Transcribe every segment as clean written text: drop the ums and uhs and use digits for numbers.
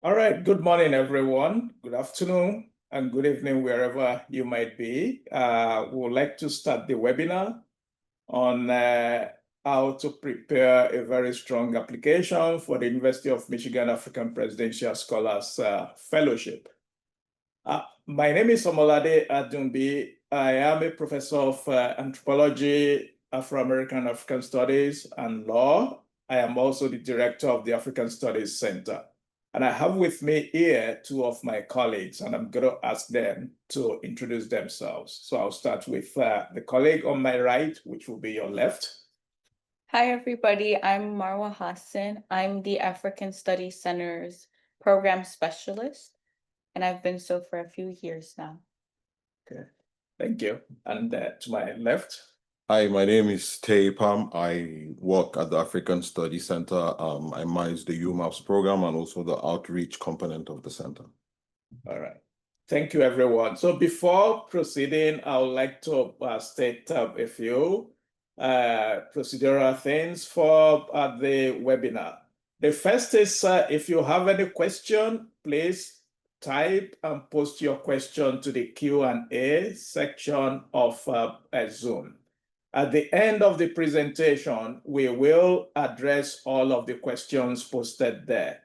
All right, good morning, everyone. Good afternoon and good evening, wherever you might be. We would like to start the webinar on how to prepare a very strong application for the University of Michigan African Presidential Scholars Fellowship. My name is Omolade Adunbi. I am a professor of anthropology, Afro-American African Studies, and law. I am also the director of the African Studies Center. And I have with me here two of my colleagues, and I'm going to ask them to introduce themselves. So I'll start with the colleague on my right, which will be your left. Hi, everybody. I'm Marwa Hassan. I'm the African Studies Center's program specialist, and I've been so for a few years now. Okay, thank you. And to my left. Hi, my name is Tay Pam. I work at the African Studies Center. I manage the UMAPS program and also the outreach component of the center. All right. Thank you, everyone. So before proceeding, I would like to state a few procedural things for the webinar. The first is if you have any question, please type and post your question to the Q&A section of Zoom. At the end of the presentation, we will address all of the questions posted there.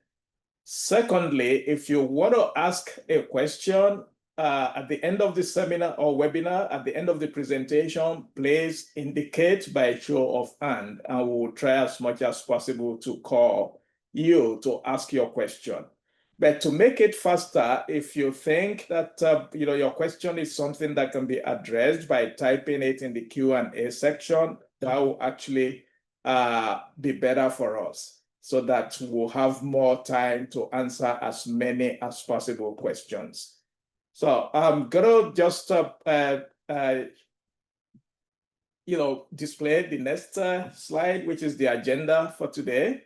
Secondly, if you want to ask a question at the end of the seminar or webinar, at the end of the presentation, please indicate by show of hand, and we will try as much as possible to call you to ask your question. But to make it faster, if you think that your question is something that can be addressed by typing it in the Q&A section, that will actually be better for us, so that we'll have more time to answer as many as possible questions. So I'm gonna just display the next slide, which is the agenda for today.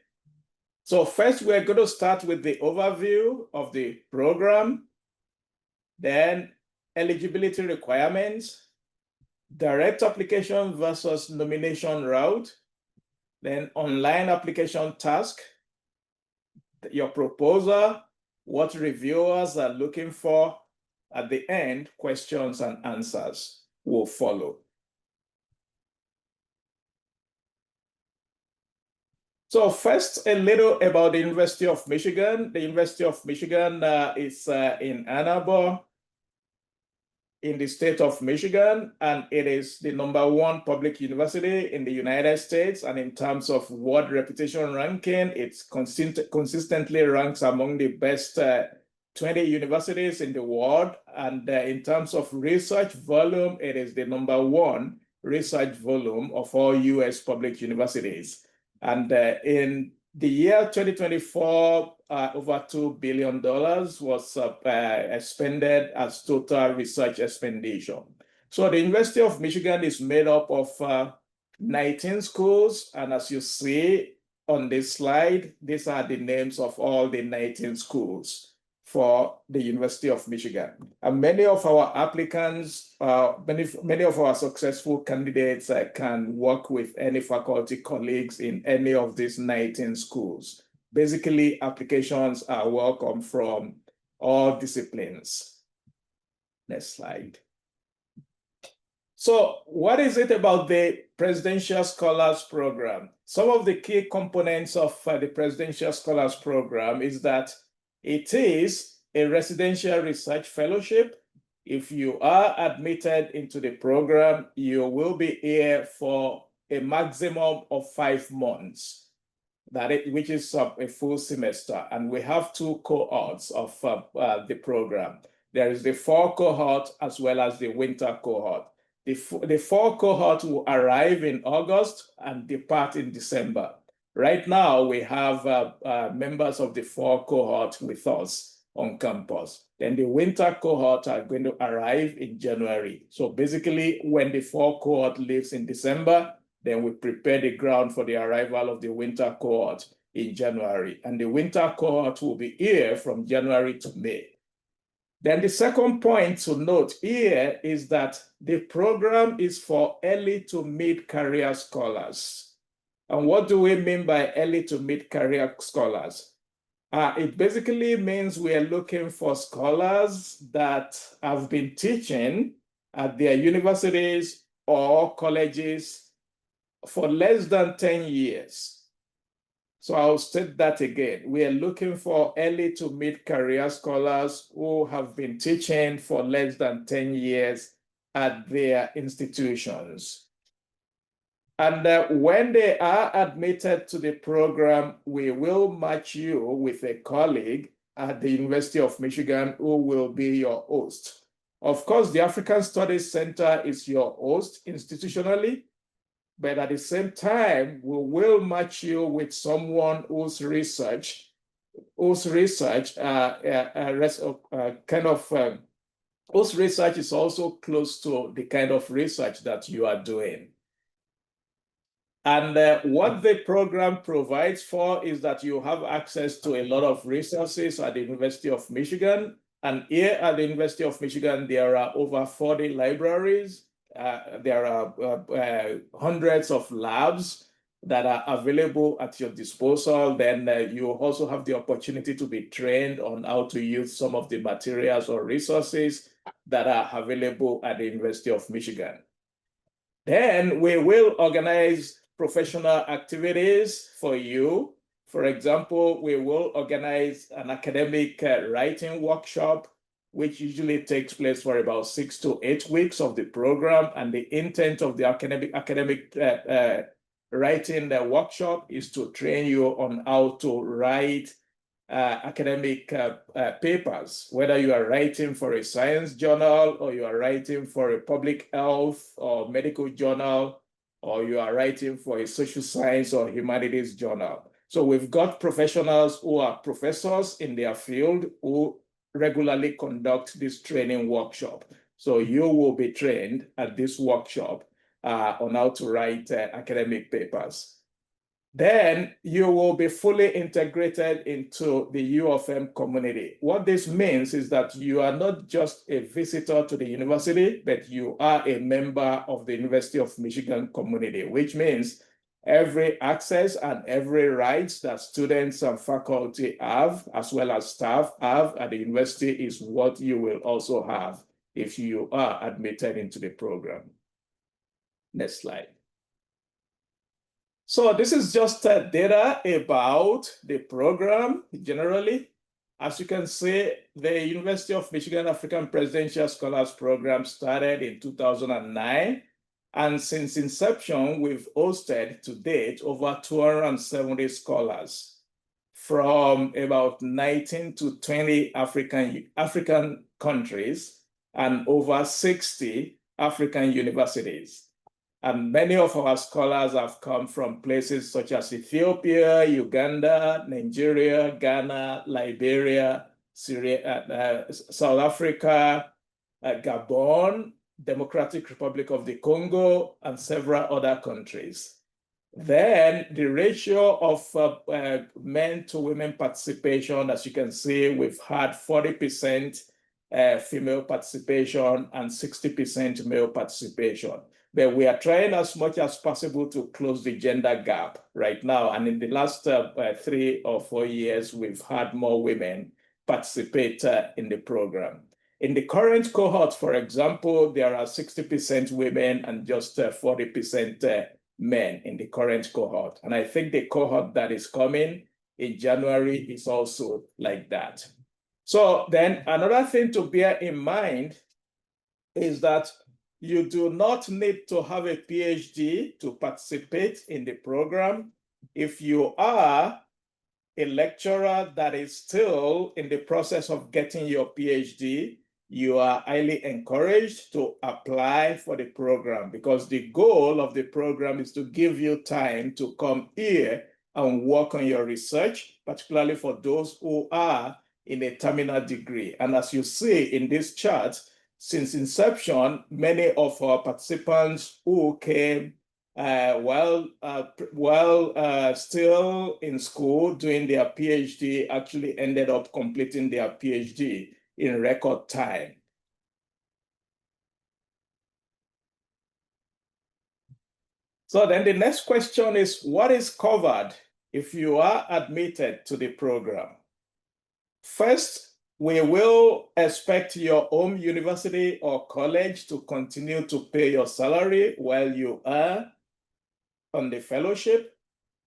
So first, we're going to start with the overview of the program, then eligibility requirements, direct application versus nomination route, then online application task, your proposal, what reviewers are looking for. At the end, questions and answers will follow. So first, a little about the University of Michigan. The University of Michigan is in Ann Arbor, in the state of Michigan, and it is the #1 public university in the United States. And in terms of world reputation ranking, it's consistently ranks among the best 20 universities in the world. And in terms of research volume, it is the #1 research volume of all US public universities. And in the year 2024, over $2 billion was expended as total research expenditure. So the University of Michigan is made up of 19 schools. And as you see on this slide, these are the names of all the 19 schools for the University of Michigan. And many of our applicants, many of our successful candidates can work with any faculty colleagues in any of these 19 schools. Basically, applications are welcome from all disciplines. Next slide. So what is it about the Presidential Scholars Program? Some of the key components of the Presidential Scholars Program is that it is a residential research fellowship. If you are admitted into the program, you will be here for a maximum of 5 months, which is a full semester. And we have 2 cohorts of the program. There is the fall cohort as well as the winter cohort. The fall cohort will arrive in August and depart in December. Right now, we have members of the fall cohort with us on campus. Then the winter cohort are going to arrive in January. So basically, when the fall cohort leaves in December, then we prepare the ground for the arrival of the winter cohort in January. And the winter cohort will be here from January to May. Then the second point to note here is that the program is for early to mid-career scholars. And what do we mean by early to mid-career scholars? It basically means we are looking for scholars that have been teaching at their universities or colleges for less than 10 years. So I'll state that again. We are looking for early to mid-career scholars who have been teaching for less than 10 years at their institutions. And when they are admitted to the program, we will match you with a colleague at the University of Michigan who will be your host. Of course, the African Studies Center is your host institutionally, but at the same time, we will match you with someone whose research is also close to the kind of research that you are doing. And what the program provides for is that you have access to a lot of resources at the University of Michigan. And here at the University of Michigan, there are over 40 libraries. There are hundreds of labs that are available at your disposal. Then you also have the opportunity to be trained on how to use some of the materials or resources that are available at the University of Michigan. Then we will organize professional activities for you. For example, we will organize an academic writing workshop, which usually takes place for about 6 to 8 weeks of the program. And the intent of the academic writing workshop is to train you on how to write academic papers, whether you are writing for a science journal or you are writing for a public health or medical journal, or you are writing for a social science or humanities journal. So we've got professionals who are professors in their field who regularly conduct this training workshop. So you will be trained at this workshop on how to write academic papers. Then you will be fully integrated into the U of M community. What this means is that you are not just a visitor to the university, but you are a member of the University of Michigan community, which means every access and every rights that students and faculty have, as well as staff have at the university, is what you will also have if you are admitted into the program. Next slide. So this is just data about the program generally. As you can see, the University of Michigan African Presidential Scholars Program started in 2009. And since inception, we've hosted to date over 270 scholars from about 19 to 20 African countries and over 60 African universities. And many of our scholars have come from places such as Ethiopia, Uganda, Nigeria, Ghana, Liberia, Syria, South Africa, Gabon, Democratic Republic of the Congo, and several other countries. Then the ratio of men to women participation, as you can see, we've had 40% female participation and 60% male participation. But we are trying as much as possible to close the gender gap right now. And in the last 3 or 4 years, we've had more women participate in the program. In the current cohort, for example, there are 60% women and just 40% men in the current cohort. And I think the cohort that is coming in January is also like that. So then another thing to bear in mind is that you do not need to have a PhD to participate in the program. If you are a lecturer that is still in the process of getting your PhD, you are highly encouraged to apply for the program, because the goal of the program is to give you time to come here and work on your research, particularly for those who are in a terminal degree. And as you see in this chart, since inception, many of our participants who came still in school doing their PhD actually ended up completing their PhD in record time. So then the next question is, what is covered if you are admitted to the program? First, we will expect your home university or college to continue to pay your salary while you are on the fellowship.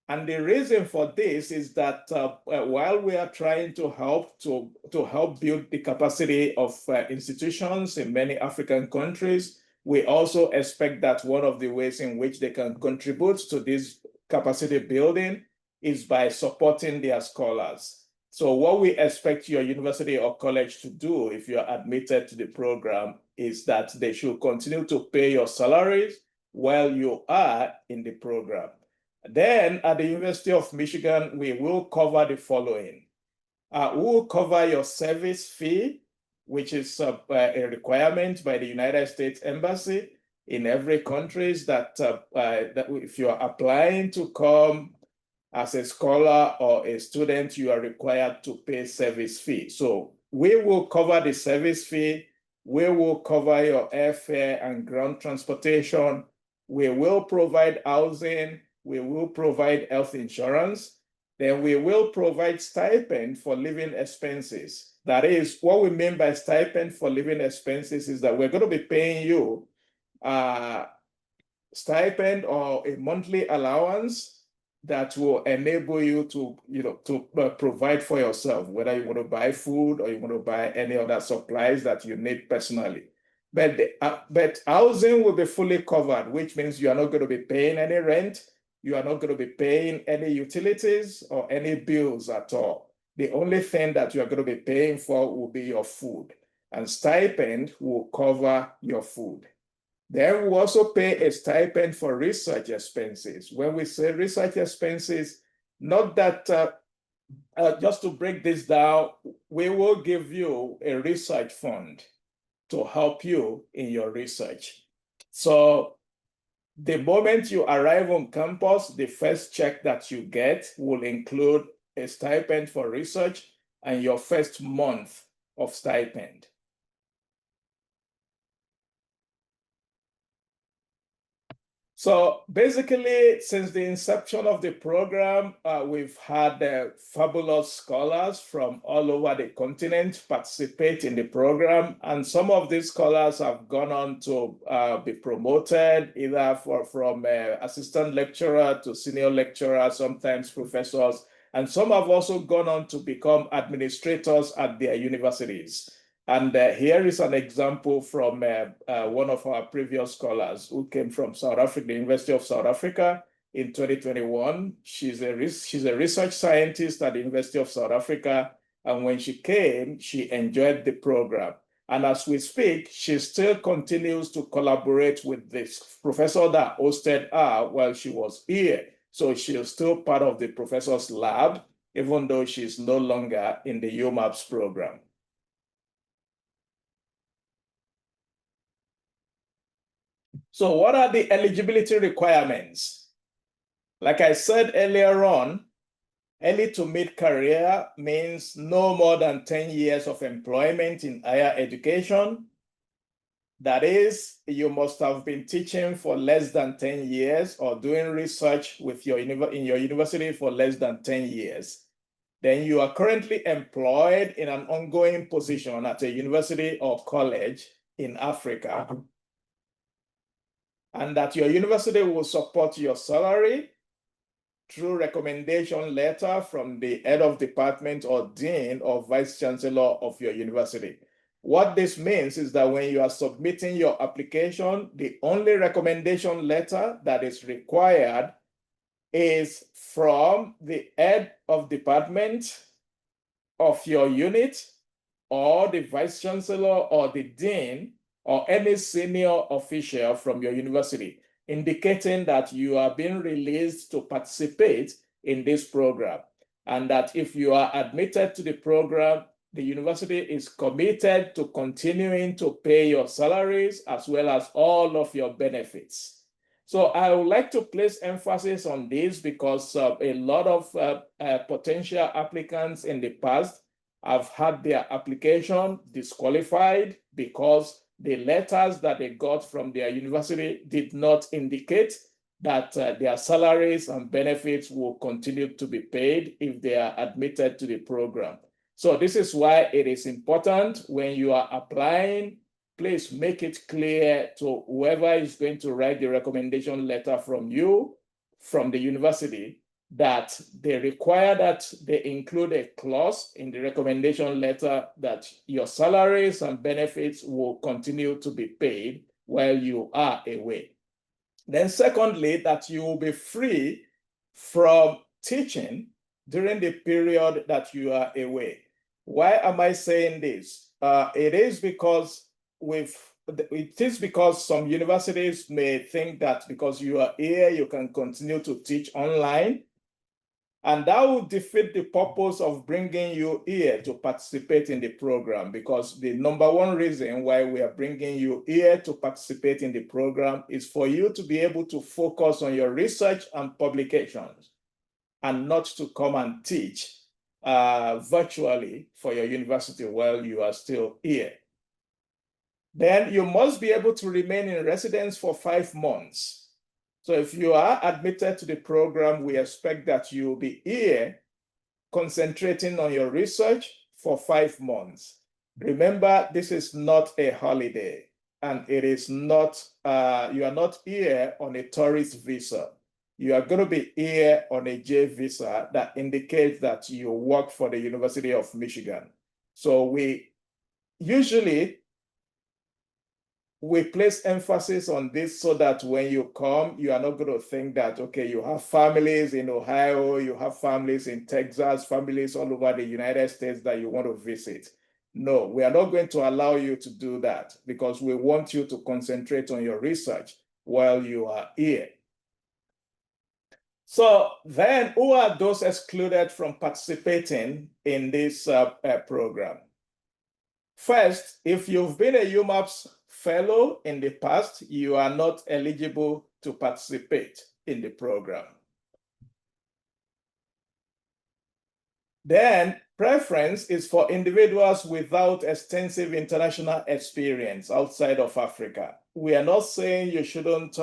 And the reason for this is that while we are trying to help build the capacity of institutions in many African countries, we also expect that one of the ways in which they can contribute to this capacity building is by supporting their scholars. So what we expect your university or college to do if you're admitted to the program is that they should continue to pay your salaries while you are in the program. Then at the University of Michigan, we will cover the following. We will cover your service fee, which is a requirement by the United States Embassy in every country that if you are applying to come as a scholar or a student, you are required to pay service fee. So we will cover the service fee. We will cover your airfare and ground transportation. We will provide housing. We will provide health insurance. Then we will provide stipend for living expenses. That is, what we mean by stipend for living expenses is that we're going to be paying you stipend or a monthly allowance that will enable you to, provide for yourself, whether you want to buy food or you want to buy any other supplies that you need personally. But housing will be fully covered, which means you are not going to be paying any rent. You are not going to be paying any utilities or any bills at all. The only thing that you are going to be paying for will be your food, and stipend will cover your food. Then we also pay a stipend for research expenses. When we say research expenses, not that, just to break this down, we will give you a research fund to help you in your research. So the moment you arrive on campus, the first check that you get will include a stipend for research and your first month of stipend. So basically, since the inception of the program, we've had fabulous scholars from all over the continent participate in the program. And some of these scholars have gone on to be promoted either from assistant lecturer to senior lecturer, sometimes professors. And some have also gone on to become administrators at their universities. And here is an example from one of our previous scholars who came from South Africa, the University of South Africa in 2021. She's a research scientist at the University of South Africa. And when she came, she enjoyed the program. And as we speak, she still continues to collaborate with this professor that hosted her while she was here. So she's still part of the professor's lab, even though she's no longer in the UMAPS program. So what are the eligibility requirements? Like I said earlier on, early to mid-career means no more than 10 years of employment in higher education. That is, you must have been teaching for less than 10 years or doing research in your university for less than 10 years. Then you are currently employed in an ongoing position at a university or college in Africa. And that your university will support your salary through recommendation letter from the head of department or dean or vice chancellor of your university. What this means is that when you are submitting your application, the only recommendation letter that is required is from the head of department of your unit or the vice chancellor or the dean or any senior official from your university, indicating that you are being released to participate in this program. And that if you are admitted to the program, the university is committed to continuing to pay your salaries as well as all of your benefits. So I would like to place emphasis on this because a lot of potential applicants in the past have had their application disqualified because the letters that they got from their university did not indicate that their salaries and benefits will continue to be paid if they are admitted to the program. So this is why it is important when you are applying, please make it clear to whoever is going to write the recommendation letter from you, from the university, that they require that they include a clause in the recommendation letter that your salaries and benefits will continue to be paid while you are away. Then secondly, that you will be free from teaching during the period that you are away. Why am I saying this? It is because some universities may think that because you are here, you can continue to teach online. And that would defeat the purpose of bringing you here to participate in the program, because the number one reason why we are bringing you here to participate in the program is for you to be able to focus on your research and publications and not to come and teach virtually for your university while you are still here. Then you must be able to remain in residence for 5 months. So if you are admitted to the program, we expect that you will be here concentrating on your research for 5 months. Remember, this is not a holiday, and it is not, you are not here on a tourist visa. You are going to be here on a J visa that indicates that you work for the University of Michigan. So we place emphasis on this so that when you come, you are not going to think that, okay, you have families in Ohio, you have families in Texas, families all over the United States that you want to visit. No, we are not going to allow you to do that because we want you to concentrate on your research while you are here. So then, who are those excluded from participating in this program? First, if you've been a UMAPS fellow in the past, you are not eligible to participate in the program. Then preference is for individuals without extensive international experience outside of Africa. We are not saying you shouldn't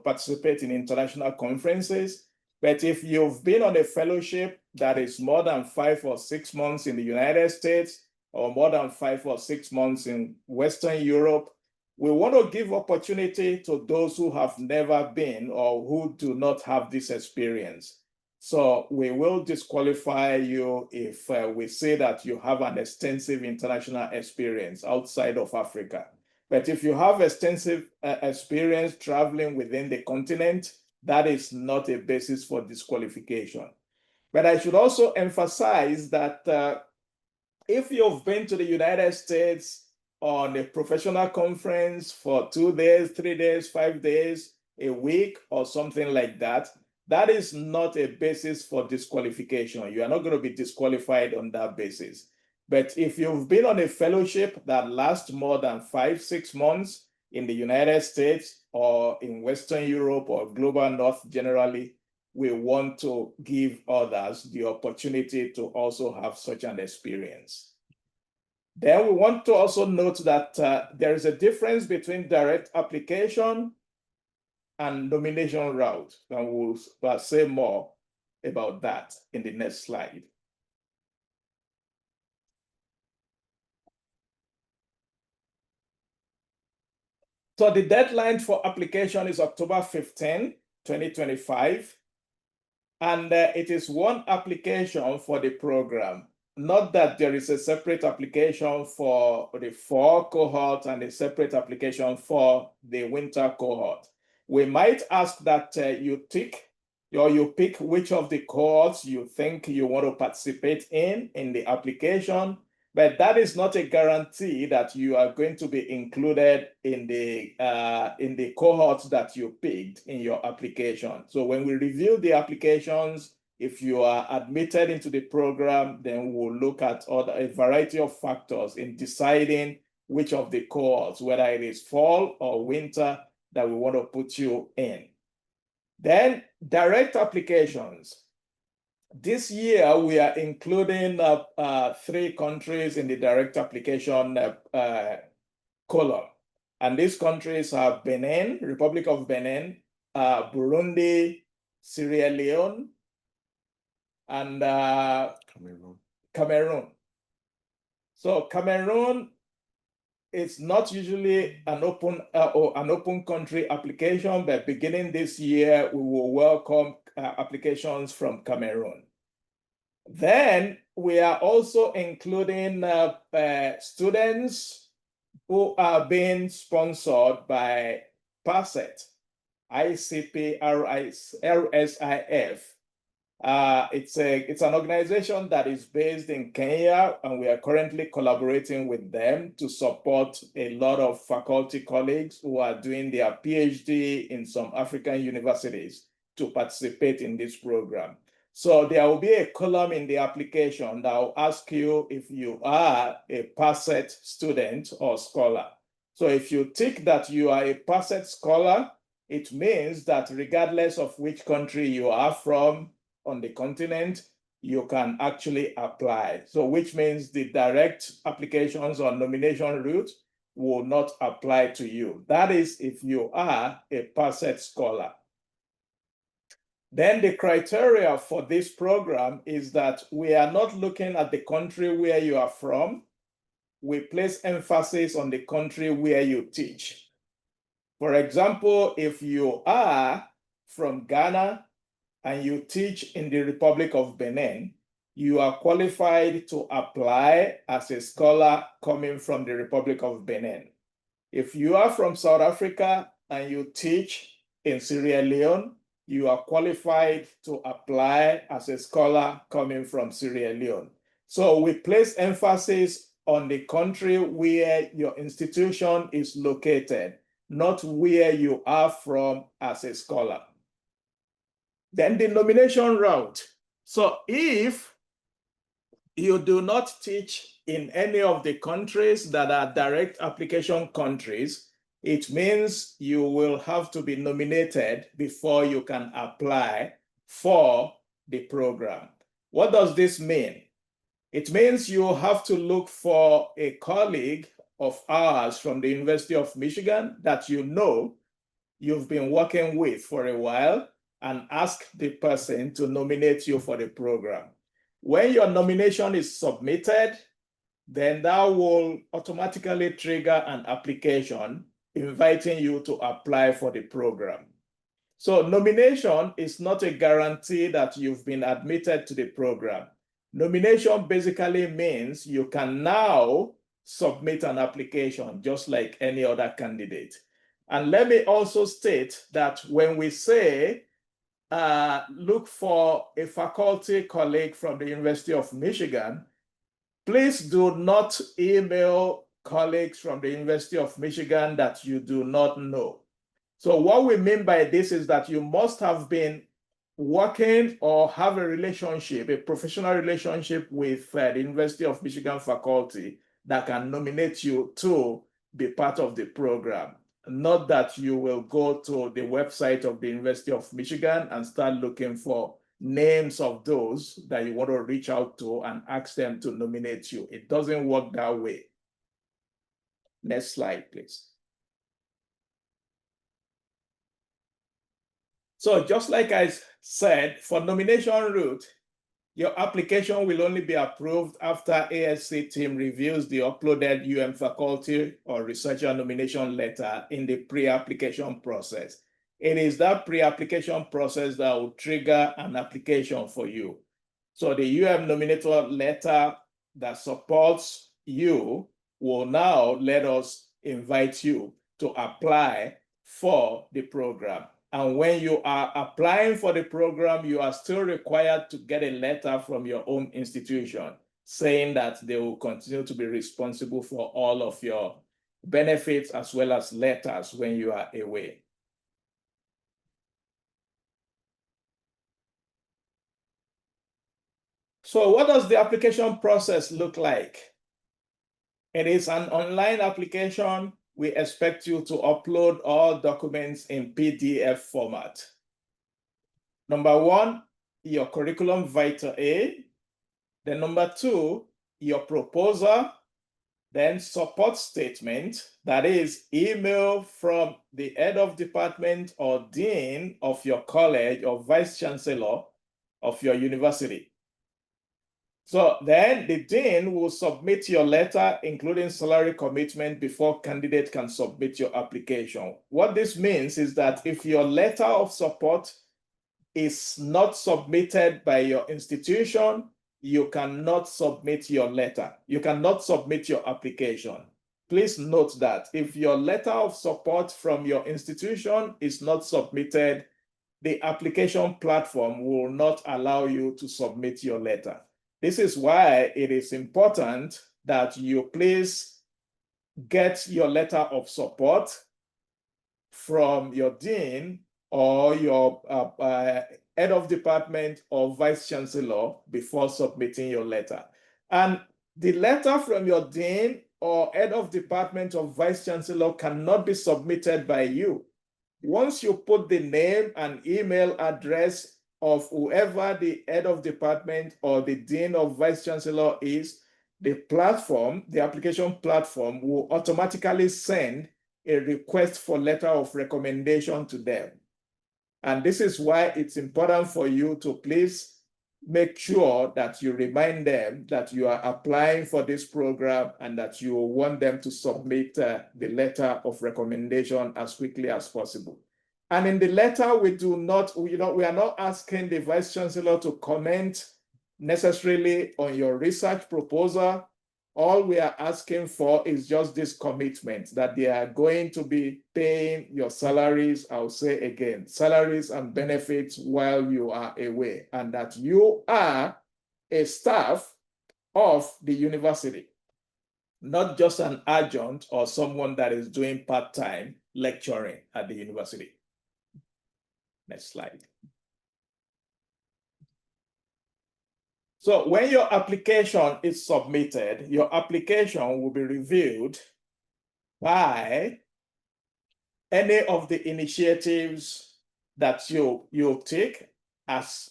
participate in international conferences, but if you've been on a fellowship that is more than 5 or 6 months in the United States, or more than 5 or 6 months in Western Europe, we want to give opportunity to those who have never been or who do not have this experience. So we will disqualify you if we say that you have an extensive international experience outside of Africa. But if you have extensive experience traveling within the continent, that is not a basis for disqualification. But I should also emphasize that if you've been to the United States on a professional conference for 2 days, 3 days, 5 days, a week, or something like that, that is not a basis for disqualification. You are not going to be disqualified on that basis. But if you've been on a fellowship that lasts more than 5, 6 months in the United States or in Western Europe or Global North generally, we want to give others the opportunity to also have such an experience. Then we want to also note that there is a difference between direct application and nomination route, and we'll say more about that in the next slide. So the deadline for application is October 15, 2025. And it is one application for the program, not that there is a separate application for the fall cohort and a separate application for the winter cohort. We might ask that you pick which of the cohorts you think you want to participate in the application, but that is not a guarantee that you are going to be included in the cohorts that you picked in your application. So when we review the applications, if you are admitted into the program, then we'll look at a variety of factors in deciding which of the cohorts, whether it is fall or winter, that we want to put you in. Then direct applications. This year, we are including 3 countries in the direct application column. And these countries are Benin, Republic of Benin, Burundi, Sierra Leone, and Cameroon. So Cameroon, it's not usually an open country application, but beginning this year, we will welcome applications from Cameroon. Then we are also including students who are being sponsored by PASET, RSIF. It's an organization that is based in Kenya, and we are currently collaborating with them to support a lot of faculty colleagues who are doing their PhD in some African universities to participate in this program. So there will be a column in the application that will ask you if you are a PASET student or scholar. So if you tick that you are a PASET scholar, it means that regardless of which country you are from on the continent, you can actually apply. So which means the direct applications or nomination route will not apply to you. That is if you are a PASET scholar. Then the criteria for this program is that we are not looking at the country where you are from. We place emphasis on the country where you teach. For example, if you are from Ghana and you teach in the Republic of Benin, you are qualified to apply as a scholar coming from the Republic of Benin. If you are from South Africa and you teach in Sierra Leone, you are qualified to apply as a scholar coming from Sierra Leone. So we place emphasis on the country where your institution is located, not where you are from as a scholar. Then the nomination route. So if you do not teach in any of the countries that are direct application countries, it means you will have to be nominated before you can apply for the program. What does this mean? It means you have to look for a colleague of ours from the University of Michigan that you know you've been working with for a while and ask the person to nominate you for the program. When your nomination is submitted, then that will automatically trigger an application inviting you to apply for the program. So nomination is not a guarantee that you've been admitted to the program. Nomination basically means you can now submit an application just like any other candidate. And let me also state that when we say look for a faculty colleague from the University of Michigan, please do not email colleagues from the University of Michigan that you do not know. So what we mean by this is that you must have been working or have a relationship, a professional relationship with the University of Michigan faculty that can nominate you to be part of the program. Not that you will go to the website of the University of Michigan and start looking for names of those that you want to reach out to and ask them to nominate you. It doesn't work that way. Next slide, please. So just like I said, for nomination route, your application will only be approved after ASC team reviews the uploaded faculty or researcher nomination letter in the pre-application process. It is that pre-application process that will trigger an application for you. So the nominator letter that supports you will now let us invite you to apply for the program. And when you are applying for the program, you are still required to get a letter from your own institution saying that they will continue to be responsible for all of your benefits as well as letters when you are away. So what does the application process look like? It is an online application. We expect you to upload all documents in PDF format. Number one, your curriculum vitae. Then number two, your proposal. Then support statement, that is email from the head of department or dean of your college or vice chancellor of your university. So then the dean will submit your letter, including salary commitment, before candidate can submit your application. What this means is that if your letter of support is not submitted by your institution, you cannot submit your letter. You cannot submit your application. Please note that if your letter of support from your institution is not submitted, the application platform will not allow you to submit your letter. This is why it is important that you please get your letter of support from your dean or your head of department or vice chancellor before submitting your letter. And the letter from your dean or head of department or vice chancellor cannot be submitted by you. Once you put the name and email address of whoever the head of department or the dean or vice chancellor is, the platform, the application platform, will automatically send a request for letter of recommendation to them. And this is why it's important for you to please make sure that you remind them that you are applying for this program and that you want them to submit the letter of recommendation as quickly as possible. And in the letter, we are not asking the vice chancellor to comment necessarily on your research proposal. All we are asking for is just this commitment that they are going to be paying your salaries, I'll say again, salaries and benefits while you are away, and that you are a staff of the university, not just an adjunct or someone that is doing part-time lecturing at the university. Next slide. So when your application is submitted, your application will be reviewed by any of the initiatives that you take as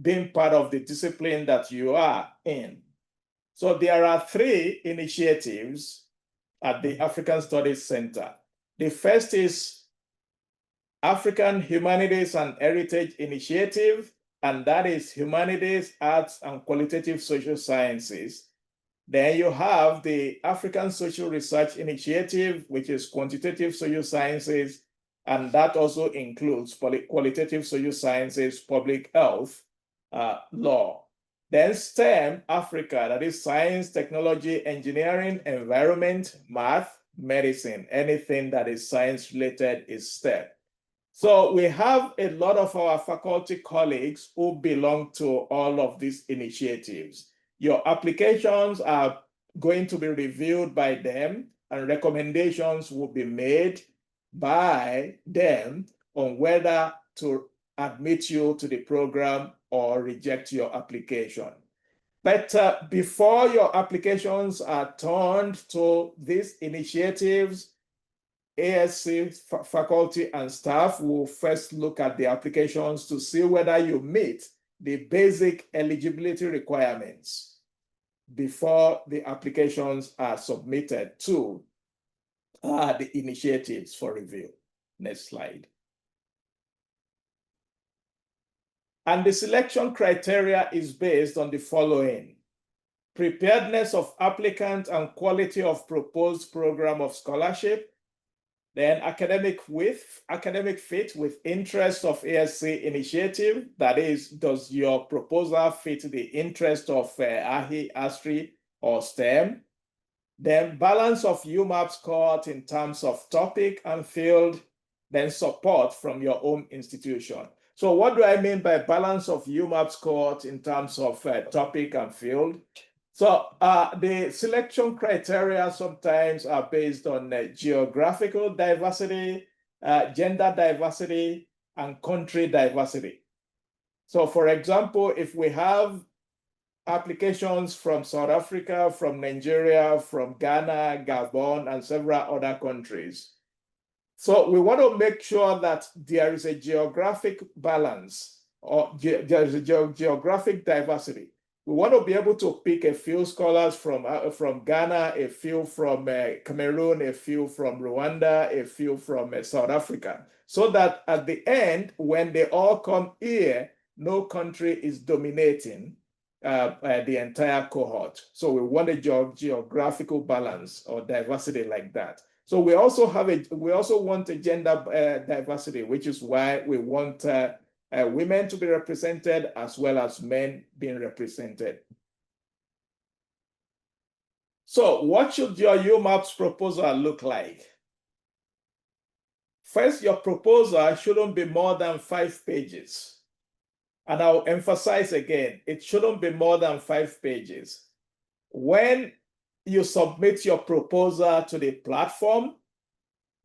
being part of the discipline that you are in. So there are 3 initiatives at the African Studies Center. The first is African Humanities and Heritage Initiative, and that is humanities, arts, and qualitative social sciences. Then you have the African Social Research Initiative, which is quantitative social sciences, and that also includes qualitative social sciences, public health, law. Then STEM Africa, that is science, technology, engineering, environment, math, medicine. Anything that is science related is STEM. So we have a lot of our faculty colleagues who belong to all of these initiatives. Your applications are going to be reviewed by them, and recommendations will be made by them on whether to admit you to the program or reject your application. But before your applications are turned to these initiatives, ASC faculty and staff will first look at the applications to see whether you meet the basic eligibility requirements before the applications are submitted to the initiatives for review. Next slide. And the selection criteria is based on the following: preparedness of applicant and quality of proposed program of scholarship, then academic fit with interest of ASC initiative. That is, does your proposal fit the interest of AHI, ASTRI, or STEM? Then balance of UMAPS cohort in terms of topic and field, then support from your own institution. So what do I mean by balance of UMAPS cohort in terms of topic and field? So the selection criteria sometimes are based on geographical diversity, gender diversity, and country diversity. So for example, if we have applications from South Africa, from Nigeria, from Ghana, Gabon, and several other countries, so we want to make sure that there is a geographic balance, or there is a geographic diversity. We want to be able to pick a few scholars from Ghana, a few from Cameroon, a few from Rwanda, a few from South Africa, so that at the end, when they all come here, no country is dominating, the entire cohort. So we want a geographical balance or diversity like that. So we also want a gender diversity, which is why we want women to be represented as well as men being represented. So what should your UMAPS proposal look like? First, your proposal shouldn't be more than 5 pages. And I'll emphasize again, it shouldn't be more than 5 pages. When you submit your proposal to the platform,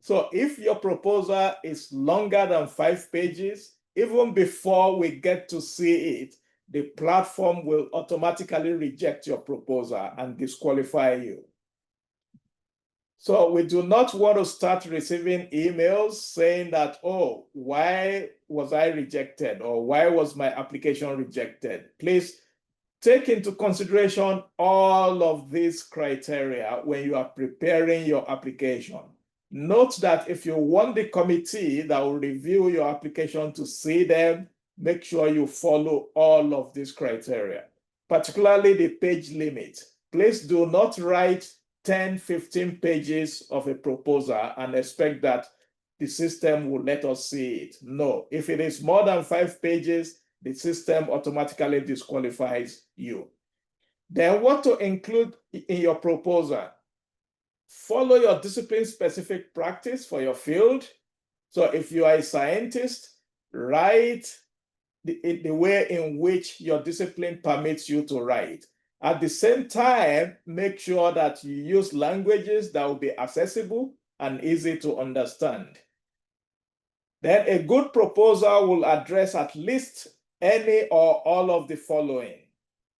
so if your proposal is longer than 5 pages, even before we get to see it, the platform will automatically reject your proposal and disqualify you. So we do not want to start receiving emails saying that, oh, why was I rejected? Or why was my application rejected? Please take into consideration all of these criteria when you are preparing your application. Note that if you want the committee that will review your application to see them, make sure you follow all of these criteria, particularly the page limit. Please do not write 10, 15 pages of a proposal and expect that the system will let us see it. No, if it is more than 5 pages, the system automatically disqualifies you. Then what to include in your proposal? Follow your discipline-specific practice for your field. So if you are a scientist, write the way in which your discipline permits you to write. At the same time, make sure that you use languages that will be accessible and easy to understand. Then a good proposal will address at least any or all of the following.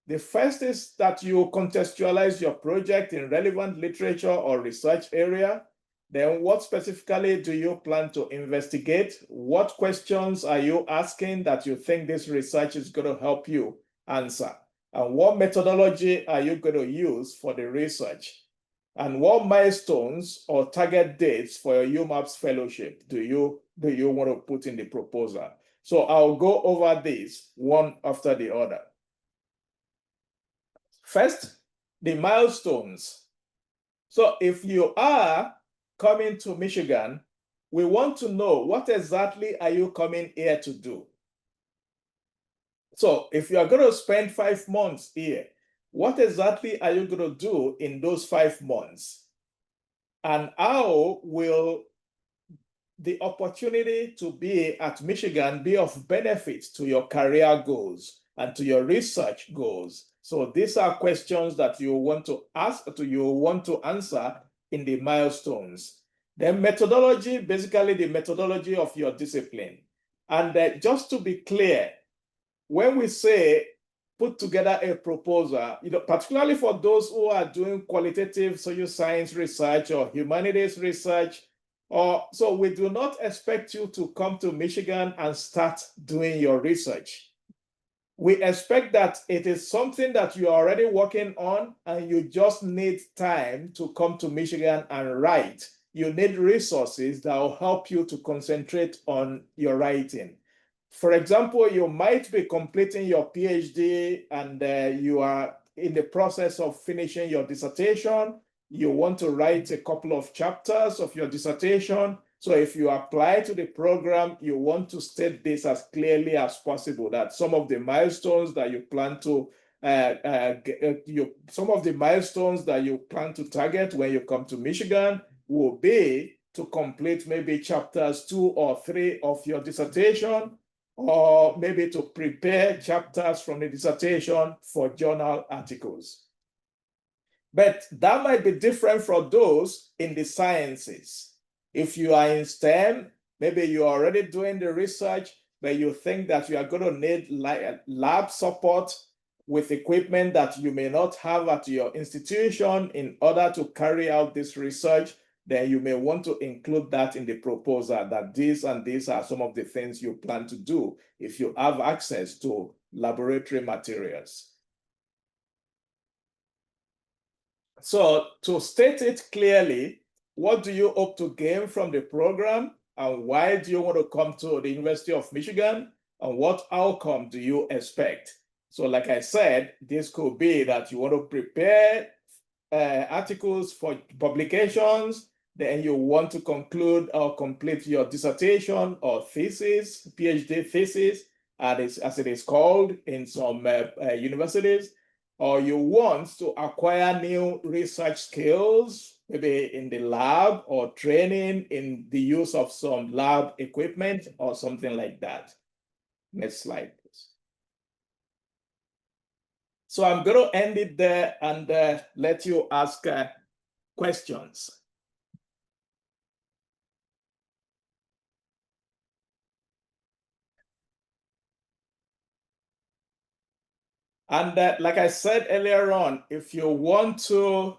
The first is that you contextualize your project in relevant literature or research area. Then what specifically do you plan to investigate? What questions are you asking that you think this research is going to help you answer? And what methodology are you going to use for the research? And what milestones or target dates for your UMAPS fellowship do you want to put in the proposal? So I'll go over these one after the other. First, the milestones. So if you are coming to Michigan, we want to know what exactly are you coming here to do? So if you are going to spend 5 months here, what exactly are you going to do in those 5 months? And how will the opportunity to be at Michigan be of benefit to your career goals and to your research goals? So these are questions that you want to ask, you want to answer in the milestones. Then methodology, basically the methodology of your discipline. And just to be clear, when we say put together a proposal, particularly for those who are doing qualitative social science research or humanities research, so we do not expect you to come to Michigan and start doing your research. We expect that it is something that you're already working on and you just need time to come to Michigan and write. You need resources that will help you to concentrate on your writing. For example, you might be completing your PhD and you are in the process of finishing your dissertation. You want to write a couple of chapters of your dissertation. So if you apply to the program, you want to state this as clearly as possible, that some of the milestones that you plan to target when you come to Michigan will be to complete maybe chapters 2 or 3 of your dissertation, or maybe to prepare chapters from the dissertation for journal articles. But that might be different from those in the sciences. If you are in STEM, maybe you're already doing the research, but you think that you are going to need lab support with equipment that you may not have at your institution in order to carry out this research, then you may want to include that in the proposal, that these and these are some of the things you plan to do if you have access to laboratory materials. So to state it clearly, what do you hope to gain from the program, and why do you want to come to the University of Michigan, and what outcome do you expect? So like I said, this could be that you want to prepare articles for publications, then you want to conclude or complete your dissertation or thesis, PhD thesis, as it is called in some universities, or you want to acquire new research skills, maybe in the lab or training in the use of some lab equipment or something like that. Next slide, please. So I'm going to end it there and let you ask questions. And like I said earlier on, if you want to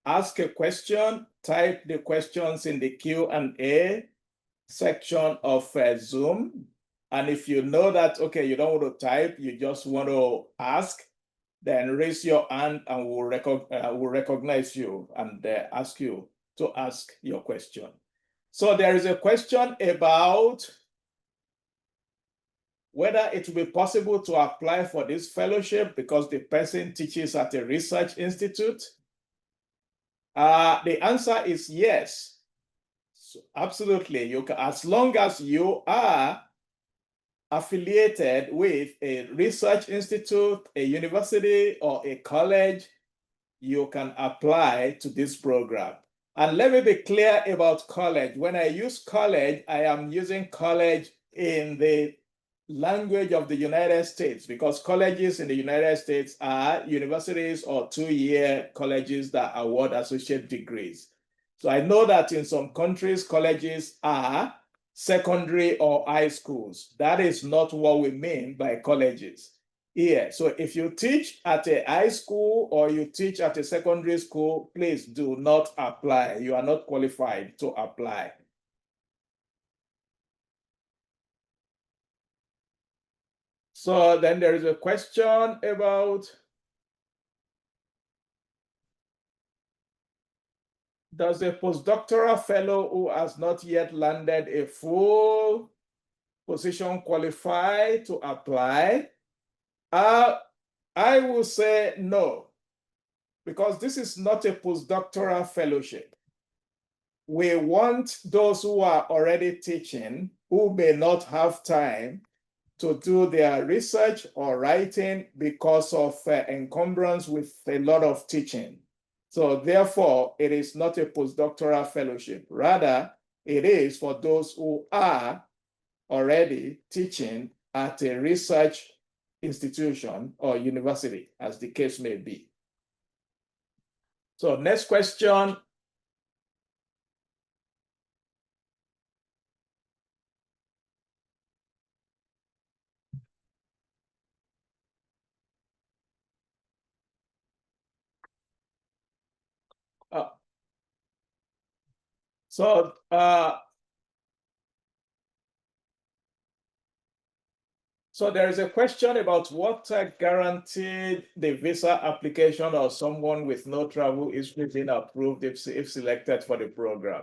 ask a question, type the questions in the Q&A section of Zoom. And if you know that, okay, you don't want to type, you just want to ask, then raise your hand and we'll recognize you and ask you to ask your question. So there is a question about whether it will be possible to apply for this fellowship because the person teaches at a research institute. The answer is yes. So absolutely, you can, as long as you are affiliated with a research institute, a university, or a college, you can apply to this program. And let me be clear about college. When I use college, I am using college in the language of the United States, because colleges in the United States are universities or two-year colleges that award associate degrees. So I know that in some countries, colleges are secondary or high schools. That is not what we mean by colleges here. So if you teach at a high school or you teach at a secondary school, please do not apply. You are not qualified to apply. So then there is a question about, does a postdoctoral fellow who has not yet landed a full position qualify to apply? I will say no, because this is not a postdoctoral fellowship. We want those who are already teaching, who may not have time to do their research or writing because of encumbrance with a lot of teaching. So therefore, it is not a postdoctoral fellowship. Rather, it is for those who are already teaching at a research institution or university, as the case may be. So next question. So there is a question about what guaranteed the visa application of someone with no travel history being approved if selected for the program.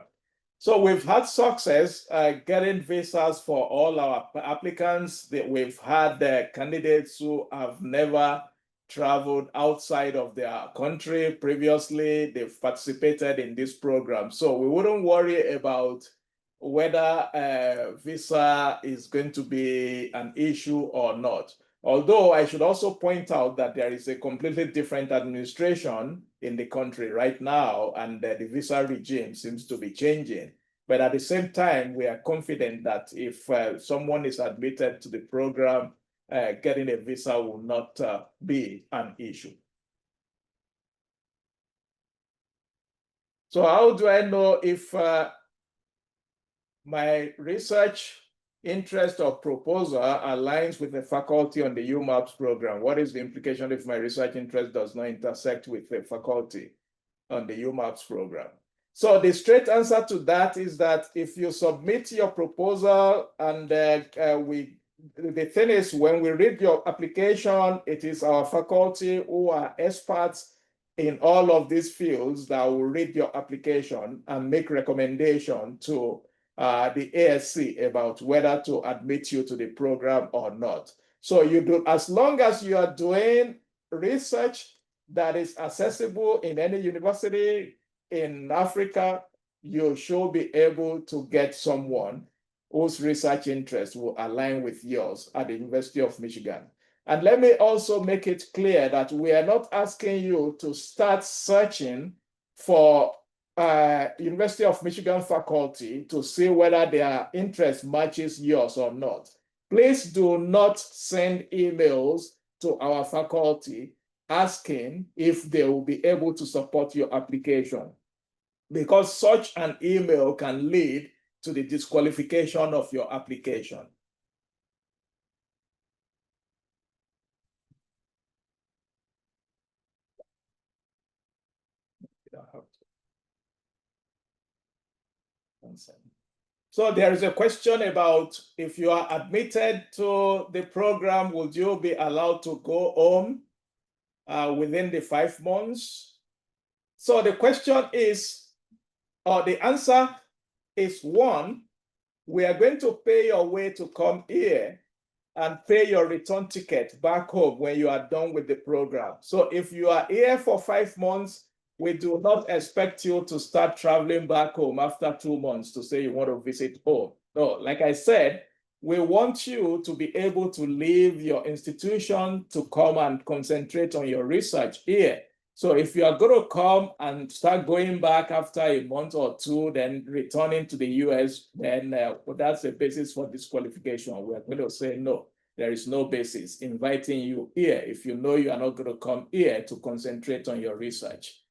So we've had success getting visas for all our applicants. We've had candidates who have never traveled outside of their country previously. They've participated in this program. So we wouldn't worry about whether visa is going to be an issue or not. Although I should also point out that there is a completely different administration in the country right now, and the visa regime seems to be changing. But at the same time, we are confident that if someone is admitted to the program, getting a visa will not be an issue. So how do I know if my research interest or proposal aligns with the faculty on the UMAPS program? What is the implication if my research interest does not intersect with the faculty on the UMAPS program? So the straight answer to that is that if you submit your proposal and the thing is, when we read your application, it is our faculty who are experts in all of these fields that will read your application and make recommendation to the ASC about whether to admit you to the program or not. So you do, as long as you are doing research that is accessible in any university in Africa, you should be able to get someone whose research interests will align with yours at the University of Michigan. And let me also make it clear that we are not asking you to start searching for University of Michigan faculty to see whether their interest matches yours or not. Please do not send emails to our faculty asking if they will be able to support your application, because such an email can lead to the disqualification of your application. So there is a question about if you are admitted to the program, would you be allowed to go home within the 5 months? So the question is, or the answer is one, we are going to pay your way to come here and pay your return ticket back home when you are done with the program. So if you are here for 5 months, we do not expect you to start traveling back home after 2 months to say you want to visit home. No, like I said, we want you to be able to leave your institution to come and concentrate on your research here. So if you are going to come and start going back after a month or two, then returning to the US, then that's a basis for disqualification. We are going to say no. There is no basis inviting you here if you know you are not going to come here to concentrate on your research.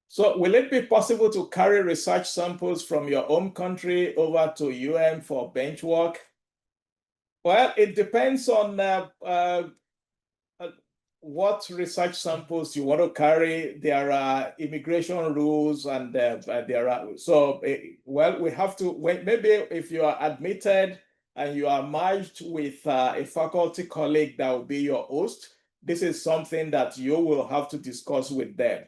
So will it be possible to carry research samples from your home country over to UM for bench work? Well, it depends on what research samples you want to carry. There are immigration rules, and there are, so, well, we have to, maybe if you are admitted and you are merged with a faculty colleague that will be your host, this is something that you will have to discuss with them.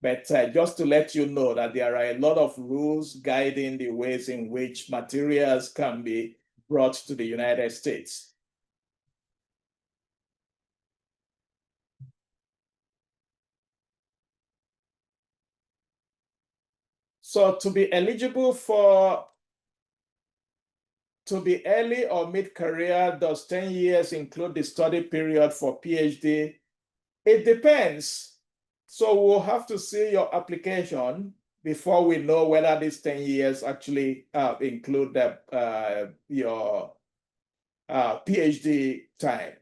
But just to let you know that there are a lot of rules guiding the ways in which materials can be brought to the United States. So to be eligible to be early or mid-career, does 10 years include the study period for PhD? It depends. So we'll have to see your application before we know whether these 10 years actually include your PhD time.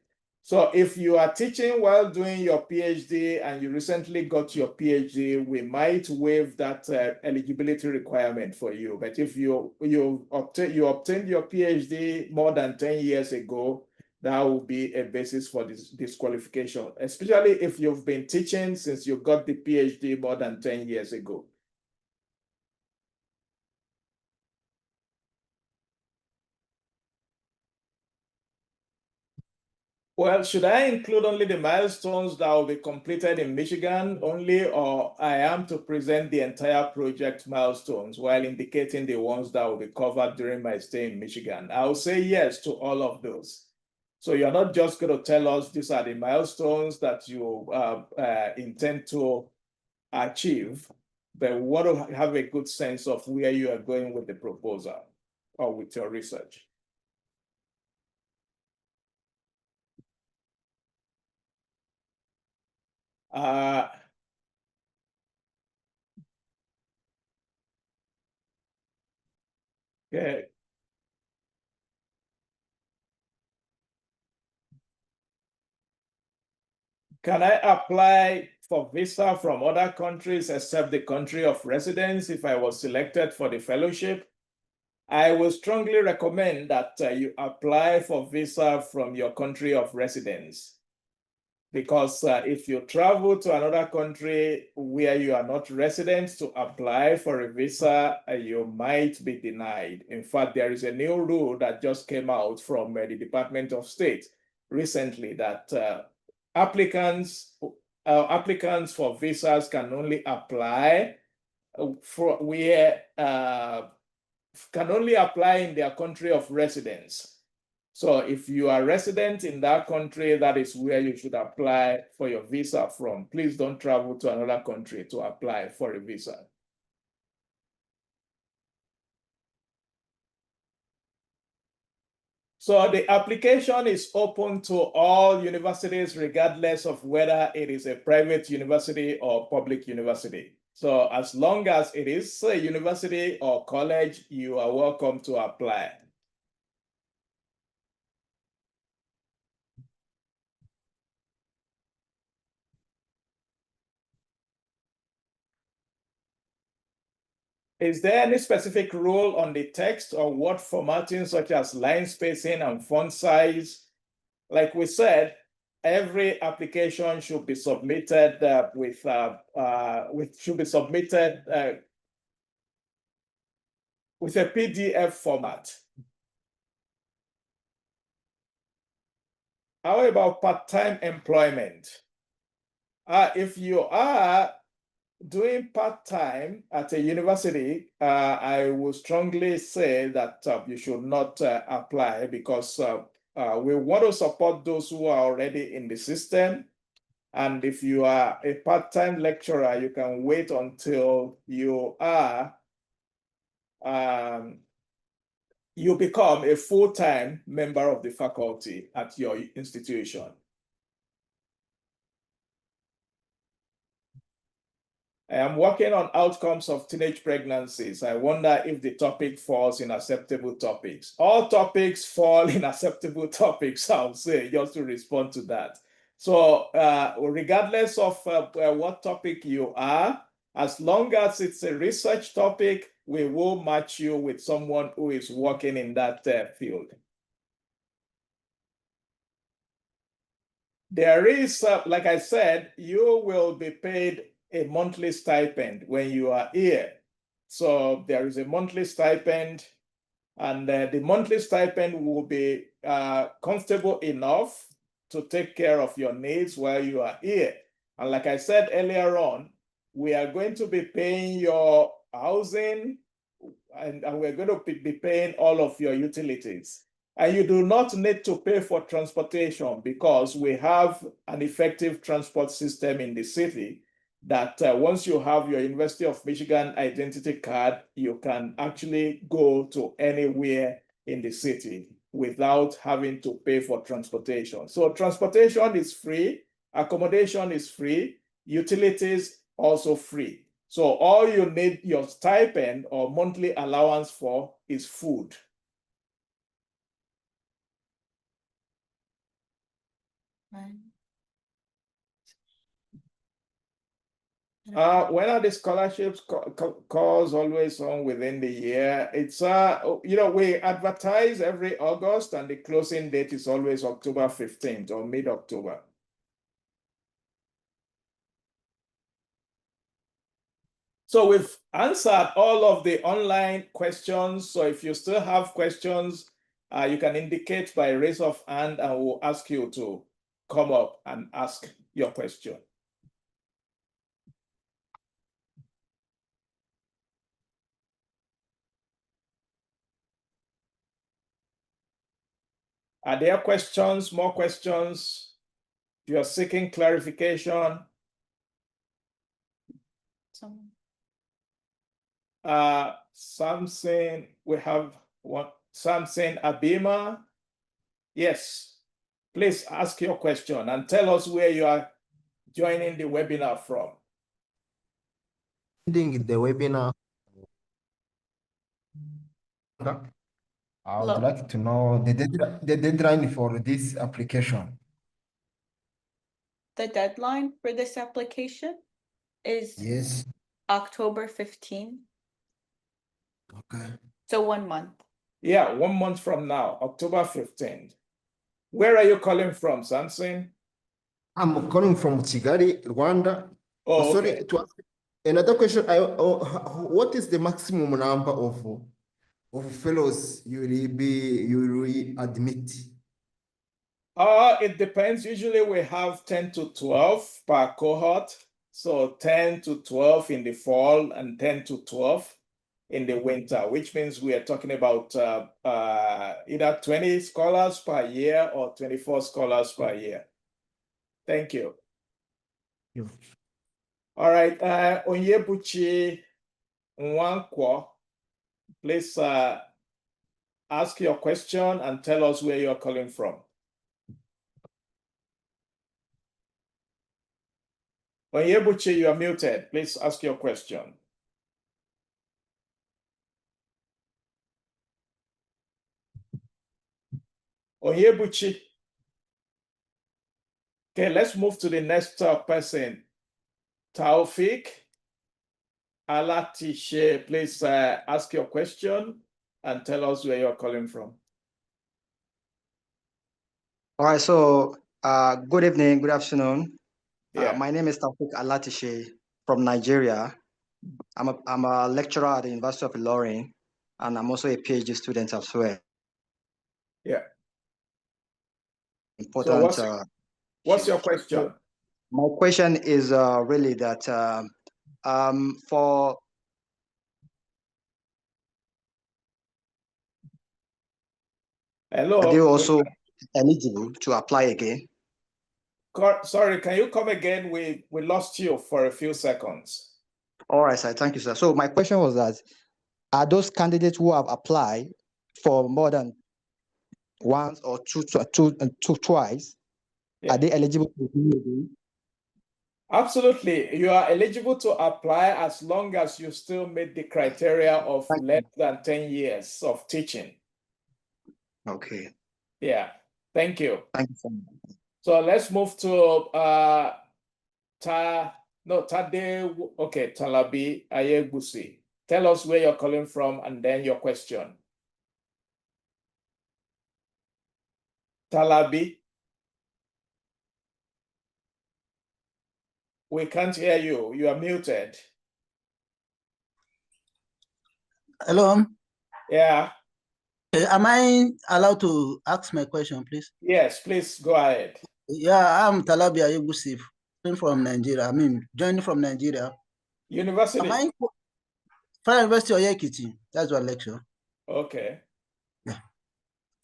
So if you are teaching while doing your PhD and you recently got your PhD, we might waive that eligibility requirement for you. But if you obtained your PhD more than 10 years ago, that will be a basis for this disqualification, especially if you've been teaching since you got the PhD more than 10 years ago. Well, should I include only the milestones that will be completed in Michigan only, or I am to present the entire project milestones while indicating the ones that will be covered during my stay in Michigan? I will say yes to all of those. So you're not just going to tell us these are the milestones that you intend to achieve, but we want to have a good sense of where you are going with the proposal or with your research. Okay. Can I apply for visa from other countries except the country of residence if I was selected for the fellowship? I will strongly recommend that you apply for visa from your country of residence, because if you travel to another country where you are not resident to apply for a visa, you might be denied. In fact, there is a new rule that just came out from the Department of State recently that applicants for visas can only apply for where can only apply in their country of residence. So if you are resident in that country, that is where you should apply for your visa from. Please don't travel to another country to apply for a visa. So the application is open to all universities, regardless of whether it is a private university or public university. So as long as it is a university or college, you are welcome to apply. Is there any specific rule on the text or word formatting, such as line spacing and font size? Like we said, every application should be submitted with a PDF format. How about part-time employment? If you are doing part-time at a university, I would strongly say that you should not apply, because we want to support those who are already in the system. And if you are a part-time lecturer, you can wait until you are you become a full-time member of the faculty at your institution. I am working on outcomes of teenage pregnancies. I wonder if the topic falls in acceptable topics. All topics fall in acceptable topics, I would say, just to respond to that. So regardless of what topic you are, as long as it's a research topic, we will match you with someone who is working in that field. There is, like I said, you will be paid a monthly stipend when you are here. So there is a monthly stipend, and the monthly stipend will be comfortable enough to take care of your needs while you are here. And like I said earlier on, we are going to be paying your housing, and we're going to be paying all of your utilities. And you do not need to pay for transportation, because we have an effective transport system in the city that once you have your University of Michigan identity card, you can actually go to anywhere in the city without having to pay for transportation. So transportation is free, accommodation is free, utilities also free. So all you need your stipend or monthly allowance for is food. Right. When are the scholarships calls always on within the year? It's we advertise every August, and the closing date is always October 15th or mid-October. So we've answered all of the online questions. So if you still have questions, you can indicate by raise of hand, and we'll ask you to come up and ask your question. Are there questions, more questions? If you're seeking clarification, Samson, we have one, Samson Abima. Yes, please ask your question and tell us where you are joining the webinar from. The webinar. I would like to know the deadline for this application. The deadline for this application is Yes. October 15th. Okay. So 1 month. Yeah, 1 month from now, October 15th. Where are you calling from, Samson? I'm calling from Kigali, Rwanda. Oh, sorry, okay. to ask another question. What is the maximum number of fellows you will admit? It depends. Usually we have 10 to 12 per cohort. So 10 to 12 in the fall and 10 to 12 in the winter, which means we are talking about either 20 scholars per year or 24 scholars per year. Thank you. All right, Onyebuchi Nwankwo, please ask your question and tell us where you're calling from. Onyebuchi, you are muted. Please ask your question. Onyebuchi. Okay, let's move to the next person. Taufik Alatishe, please ask your question and tell us where you're calling from. All right, so good evening, good afternoon. Yeah. My name is Taufik Alatishe from Nigeria. I'm a lecturer at the University of Ilorin, and I'm also a PhD student as well. Yeah. Important. So what's your question? My question is really that for Hello. are they also eligible to apply again? Sorry, can you come again? We lost you for a few seconds. All right, sir. Thank you, sir. So my question was that, are those candidates who have applied for more than once or twice, Yeah. are they eligible to apply again? Absolutely. You are eligible to apply as long as you still meet the criteria of less than 10 years of teaching. Okay. Yeah. Thank you. Thank you so much. So let's move to Talabi Ayegusi. Tell us where you're calling from and then your question. Talabi. We can't hear you. You are muted. Hello. Yeah. Am I allowed to ask my question, please? Yes, please go ahead. Yeah, I'm Talabi Ayegusif, from Nigeria. I mean, joining from Nigeria. University? Am I Federal University of Ekiti? That's your lecture. Okay. Yeah.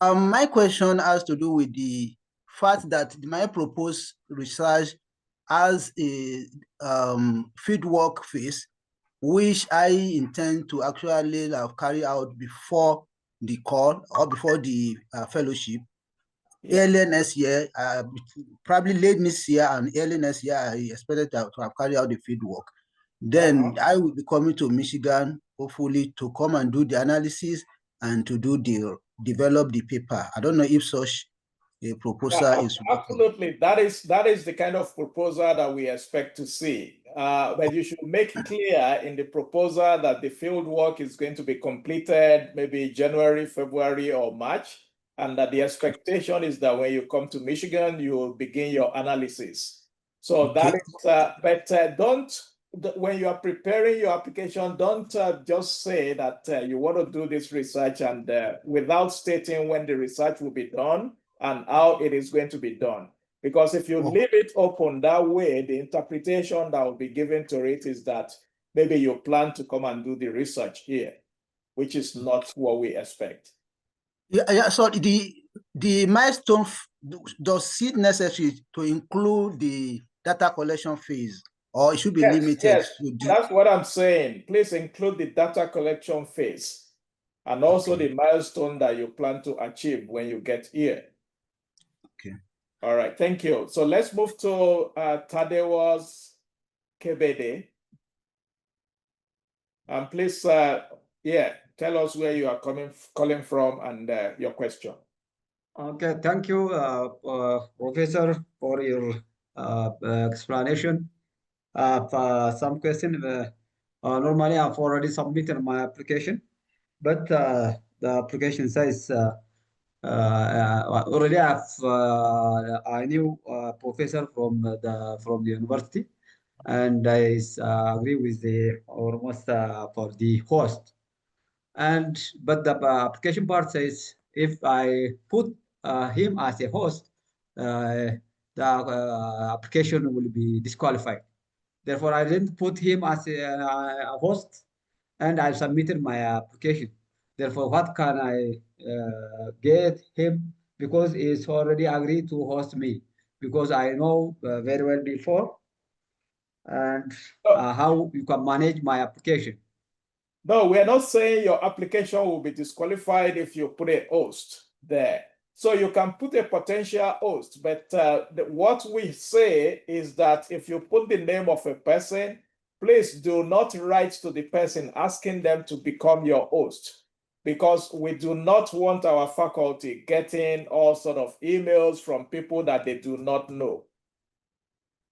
My question has to do with the fact that my proposed research has a fieldwork phase, which I intend to actually carry out before the call or before the fellowship. Yeah. Early next year, probably late this year and early next year, I expected to have carried out the field work. Then I will be coming to Michigan, hopefully, to come and do the analysis and to develop the paper. I don't know if such a proposal is absolutely. That is the kind of proposal that we expect to see. But you should make clear in the proposal that the field work is going to be completed maybe January, February, or March, and that the expectation is that when you come to Michigan, you will begin your analysis. So that is, when you are preparing your application, don't just say that you want to do this research and without stating when the research will be done and how it is going to be done. Because if you leave it open that way, the interpretation that will be given to it is that maybe you plan to come and do the research here, which is not what we expect. Yeah. So the milestone, does it necessary to include the data collection phase, or it should be limited? Yes, that's what I'm saying. Please include the data collection phase and also the milestone that you plan to achieve when you get here. Okay. All right, thank you. So let's move to Tadewas Kebede. And please, tell us where you are calling from and your question. Okay, thank you, Professor, for your explanation. For some question, normally I've already submitted my application, but the application says already I knew professor from the university, and I agree with the almost for the host. But the application part says if I put him as a host, the application will be disqualified. Therefore, I didn't put him as a host, and I submitted my application. Therefore, what can I get him? Because he's already agreed to host me, because I know very well before and how you can manage my application. No, we are not saying your application will be disqualified if you put a host there. So you can put a potential host, but what we say is that if you put the name of a person, please do not write to the person asking them to become your host, because we do not want our faculty getting all sort of emails from people that they do not know.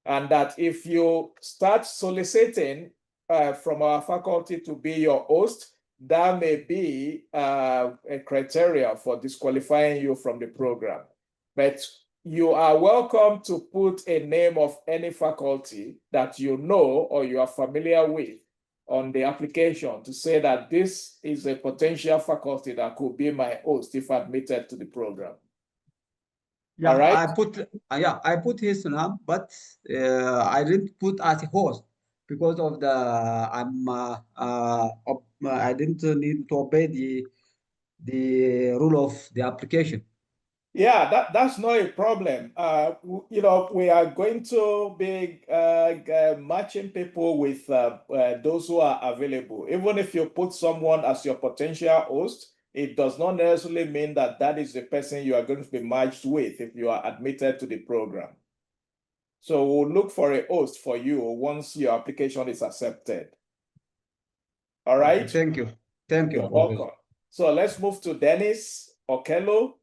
And that if you start soliciting from our faculty to be your host, that may be a criteria for disqualifying you from the program. But you are welcome to put a name of any faculty that you know or you are familiar with on the application to say that this is a potential faculty that could be my host if admitted to the program. Yeah, all right? I put his name, but I didn't put as a host because of the I didn't need to obey the rule of the application. Yeah, that's not a problem. You know, we are going to be matching people with those who are available. Even if you put someone as your potential host, it does not necessarily mean that that is the person you are going to be matched with if you are admitted to the program. So we'll look for a host for you once your application is accepted. All right? Thank you. Thank you. You're welcome. So let's move to Dennis Okello.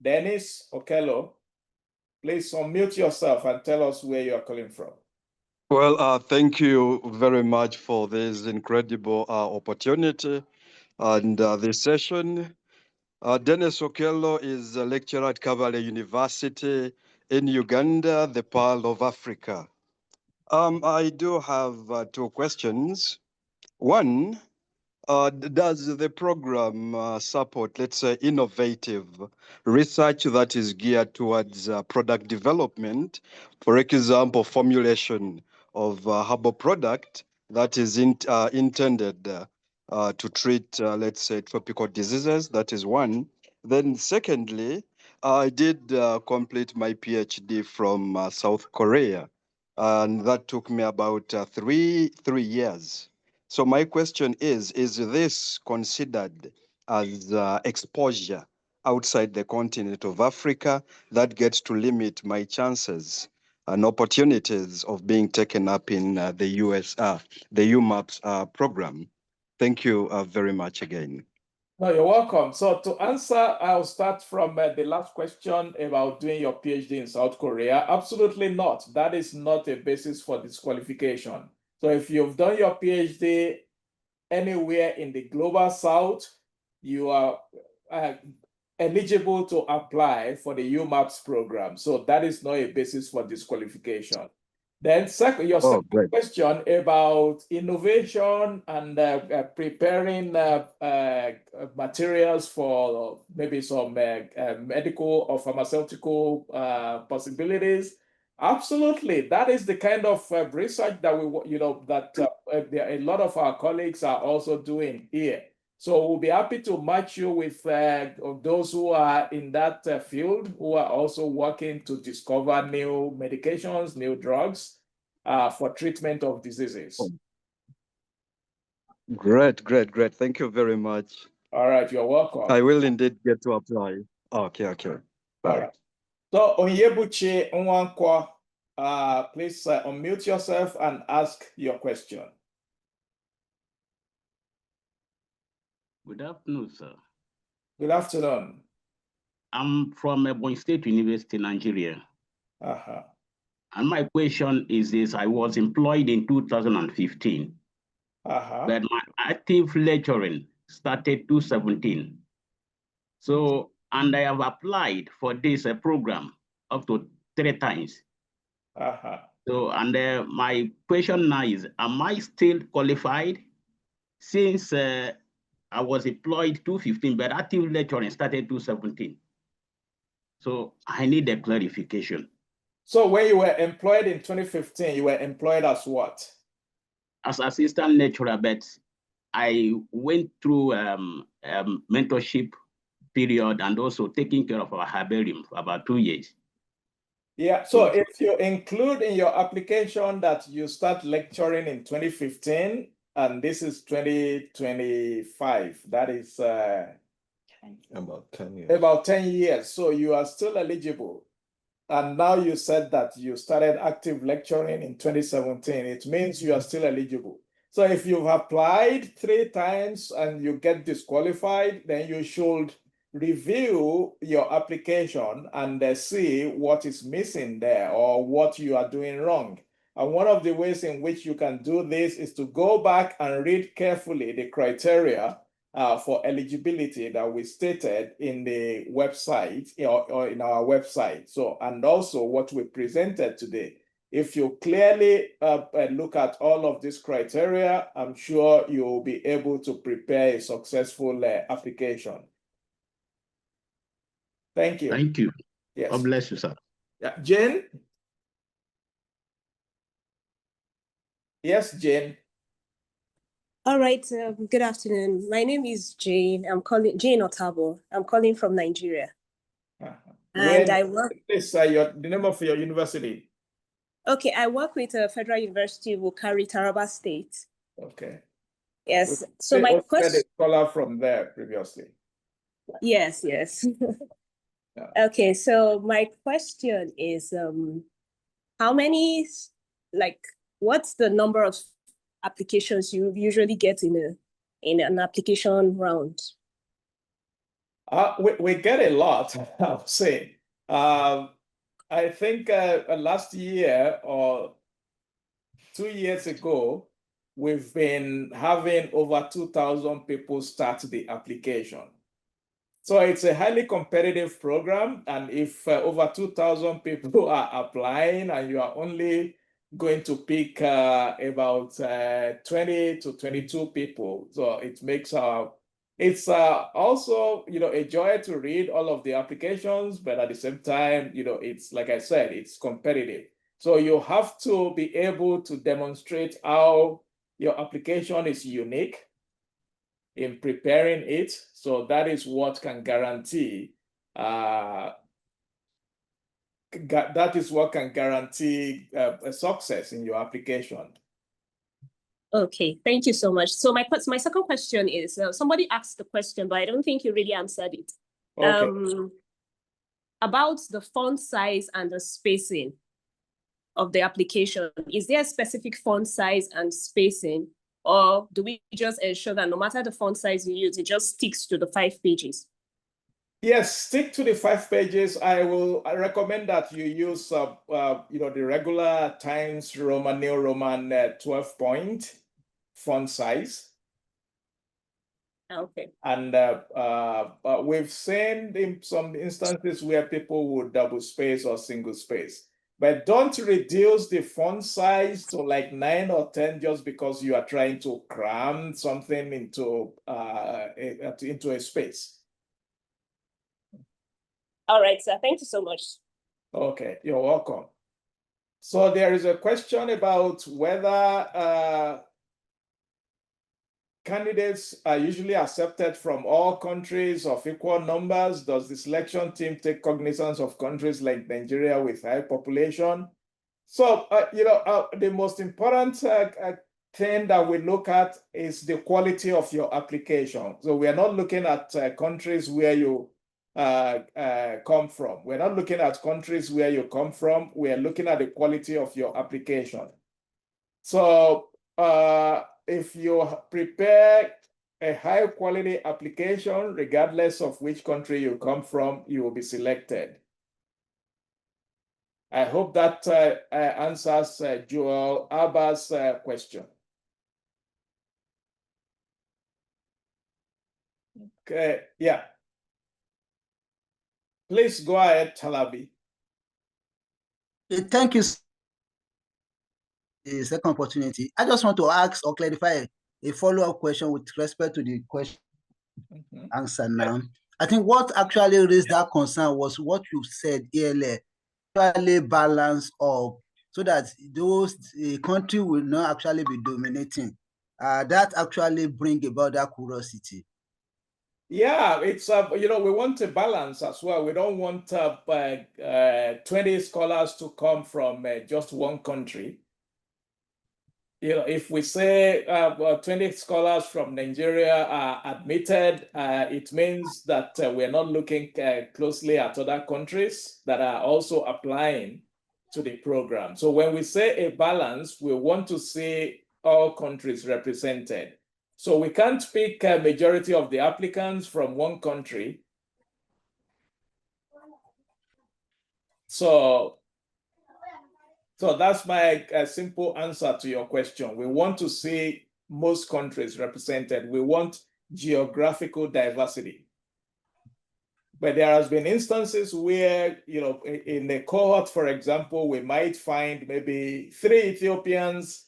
Dennis Okello, please unmute yourself and tell us where you are calling from. Well, thank you very much for this incredible opportunity and this session. Dennis Okello is a lecturer at Kabale University in Uganda, the Pearl of Africa. I do have two questions. One, does the program support, let's say, innovative research that is geared towards product development, for example, formulation of herbal product that is intended to treat, let's say, tropical diseases? That is one. Then secondly, I did complete my PhD from South Korea, and that took me about three years. So my question is this considered as exposure outside the continent of Africa that gets to limit my chances and opportunities of being taken up in the UMAPS program? Thank you very much again. No, you're welcome. So to answer, I'll start from the last question about doing your PhD in South Korea. Absolutely not. That is not a basis for disqualification. So if you've done your PhD anywhere in the global South, you are eligible to apply for the UMAPS program. So that is not a basis for disqualification. Then your second question about innovation and preparing materials for maybe some medical or pharmaceutical possibilities. Absolutely, that is the kind of research that a lot of our colleagues are also doing here. So we'll be happy to match you with those who are in that field, who are also working to discover new medications, new drugs for treatment of diseases. Great. Thank you very much. All right, you're welcome. I will indeed get to apply. Okay. Bye. All right. So Onyebuchi Nwankwo, please unmute yourself and ask your question. Good afternoon, sir. Good afternoon. I'm from Ebonyi State University, Nigeria. And my question is this: I was employed in 2015, but my active lecturing started 2017. So, and I have applied for this program up to 3 times. So, and my question now is, am I still qualified? Since I was employed 2015, but active lecturing started 2017. So I need a clarification. So when you were employed in 2015, you were employed as what? as assistant lecturer, but I went through mentorship period and also taking care of our herbarium for about 2 years. Yeah, so if you include in your application that you start lecturing in 2015, and this is 2025, that is about 10 years. About 10 years, so you are still eligible. And now you said that you started active lecturing in 2017, it means you are still eligible. So if you've applied 3 times and you get disqualified, then you should review your application and see what is missing there or what you are doing wrong. And one of the ways in which you can do this is to go back and read carefully the criteria for eligibility that we stated in the website or in our website. So, and also what we presented today. If you clearly look at all of these criteria, I'm sure you'll be able to prepare a successful application. Thank you. Thank you. Yes. God bless you, sir. Yeah. Jane? Yes, Jane. All right. Good afternoon. My name is Jane. I'm calling Jane Otabo. I'm calling from Nigeria. And I work. This the name of your university. Okay, I work with Federal University of Wukari, Taraba State. Okay. Yes. So my question. A scholar from there previously. Yes. Yes. Yeah. Okay. So my question is, how many, what's the number of applications you usually get in an application round? We get a lot, I would say. I think last year or 2 years ago, we've been having over 2,000 people start the application. So it's a highly competitive program. And if over 2,000 people are applying and you are only going to pick about 20 to 22 people, so it makes it's also, a joy to read all of the applications, but at the same time, it's like I said, it's competitive. So you have to be able to demonstrate how your application is unique in preparing it. So that is what can guarantee a success in your application. Okay, thank you so much. So my second question is, somebody asked the question, but I don't think you really answered it. Okay. About the font size and the spacing of the application. Is there a specific font size and spacing, or do we just ensure that no matter the font size you use, it just sticks to the 5 pages? Yes, stick to the 5 pages. I recommend that you use the regular Times Roman, New Roman 12-point font size. Okay. And we've seen in some instances where people would double space or single space. But don't reduce the font size to like 9 or 10 just because you are trying to cram something into a space. All right, sir. Thank you so much. Okay, you're welcome. So there is a question about whether candidates are usually accepted from all countries of equal numbers. Does the selection team take cognizance of countries like Nigeria with high population? So, the most important thing that we look at is the quality of your application. So we are not looking at countries where you come from. We're not looking at countries where you come from. We are looking at the quality of your application. So if you prepare a high quality application, regardless of which country you come from, you will be selected. I hope that answers Joel Abba's question. Okay, yeah. Please go ahead, Talabi. Thank you. The second opportunity. I just want to ask or clarify a follow-up question with respect to the question answer now. I think what actually raised that concern was what you said earlier, actually balance of so that those country will not actually be dominating. That actually bring about that curiosity. Yeah, it's we want a balance as well. We don't want 20 scholars to come from just one country. If we say 20 scholars from Nigeria are admitted, it means that we're not looking closely at other countries that are also applying to the program. So when we say a balance, we want to see all countries represented. So we can't pick a majority of the applicants from one country. So that's my simple answer to your question. We want to see most countries represented. We want geographical diversity. But there has been instances where, in a cohort, for example, we might find maybe 3 Ethiopians,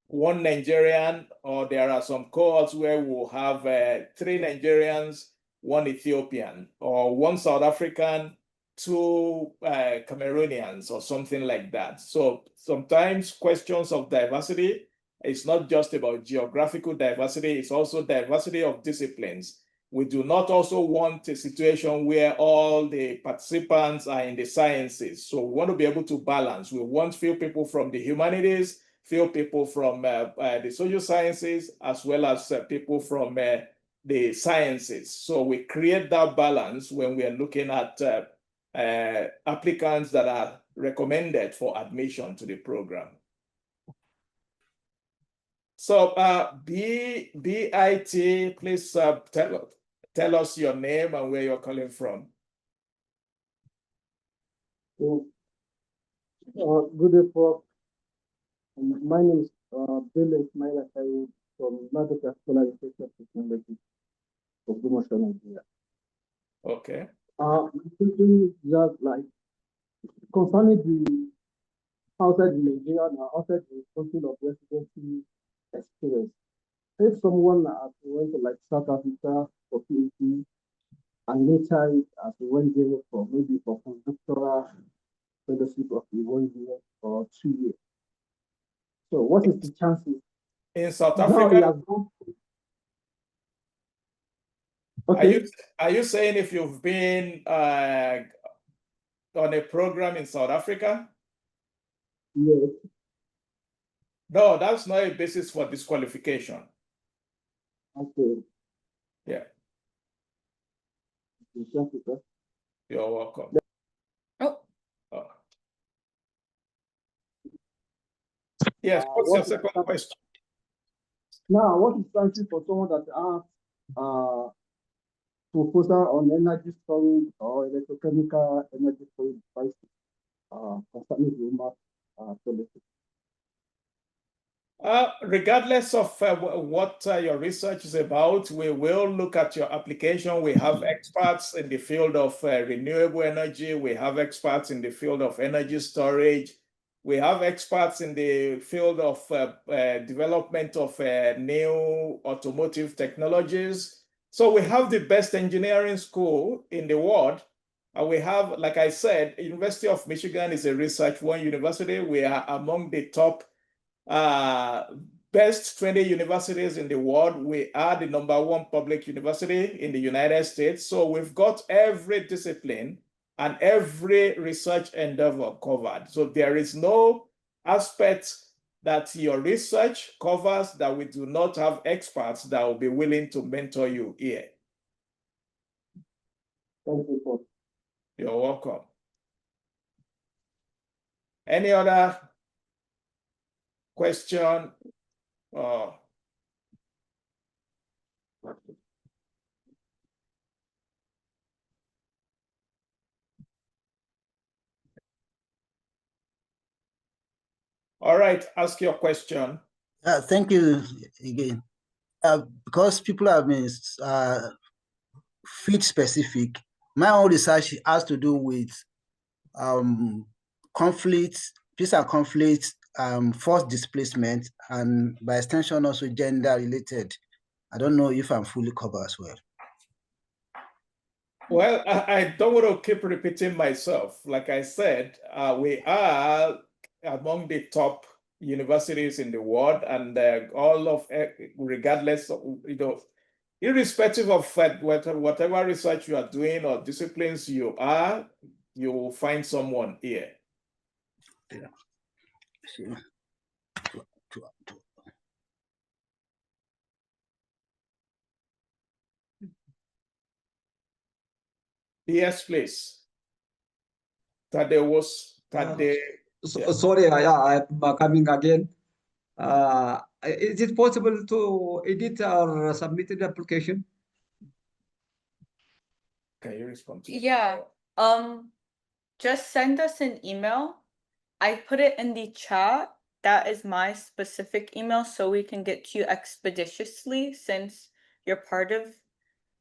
1 Nigerian, or there are some cohorts where we'll have 3 Nigerians, 1 Ethiopian, or 1 South African, 2 Cameroonians, or something like that. So sometimes questions of diversity, it's not just about geographical diversity, it's also diversity of disciplines. We do not also want a situation where all the participants are in the sciences. So we want to be able to balance. We want few people from the humanities, few people from the social sciences, as well as people from the sciences. So we create that balance when we are looking at applicants that are recommended for admission to the program. So BIT, please tell us your name and where you're calling from. So, good day, Prof. My name is Bello Ismail Akayu from Nadoka Scholar Research Technology of Gumosho, Nigeria. Okay. Thinking just like concerning the outside Nigeria and outside the country of residency experience. If someone went to like South Africa for PhD and later as a 1 year for maybe for postdoctoral fellowship of the 1 year or 2 years. So what is the chances? In South Africa? Okay. Are you saying if you've been on a program in South Africa? Yes. No, that's not a basis for disqualification. Okay. Yeah. Thank you, sir. You're welcome. Oh. Yes, what's your second question? Now, what is chances for someone that asks proposal on energy storage or electrochemical energy storage devices concerning the UMAPS policy? Regardless of what your research is about, we will look at your application. We have experts in the field of renewable energy. We have experts in the field of energy storage. We have experts in the field of development of new automotive technologies. So we have the best engineering school in the world. We have, like I said, University of Michigan is a research one university. We are among the top best 20 universities in the world. We are the #1 public university in the United States. So we've got every discipline and every research endeavor covered. So there is no aspect that your research covers that we do not have experts that will be willing to mentor you here. Thank you, Paul. You're welcome. Any other question? All right, ask your question. Thank you again. Because people have been field specific, my own research has to do with conflicts, peace and conflict, forced displacement, and by extension also gender related. I don't know if I'm fully covered as well. Well, I don't want to keep repeating myself. Like I said, we are among the top universities in the world, and regardless of, irrespective of whatever research you are doing or disciplines you are, you will find someone here. Yeah. Yes, please. Tade. Sorry, I'm coming again. Is it possible to edit or submit the application? Can you respond to that? Yeah. Just send us an email. I put it in the chat. That is my specific email, so we can get to you expeditiously since you're part of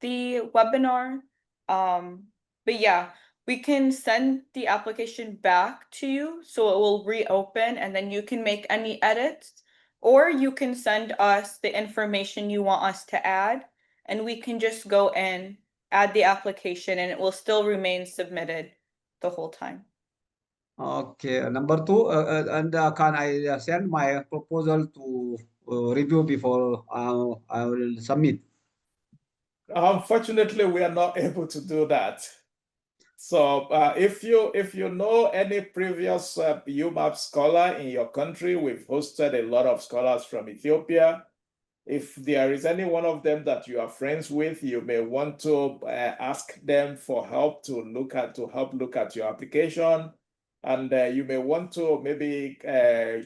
the webinar. But yeah, we can send the application back to you so it will reopen and then you can make any edits, or you can send us the information you want us to add and we can just go in, add the application, and it will still remain submitted the whole time. Okay, number two, can I send my proposal to review before I will submit? Unfortunately, we are not able to do that. So if you know any previous UMAPS scholar in your country, we've hosted a lot of scholars from Ethiopia. If there is any one of them that you are friends with, you may want to ask them for help to help look at your application. And you may want to maybe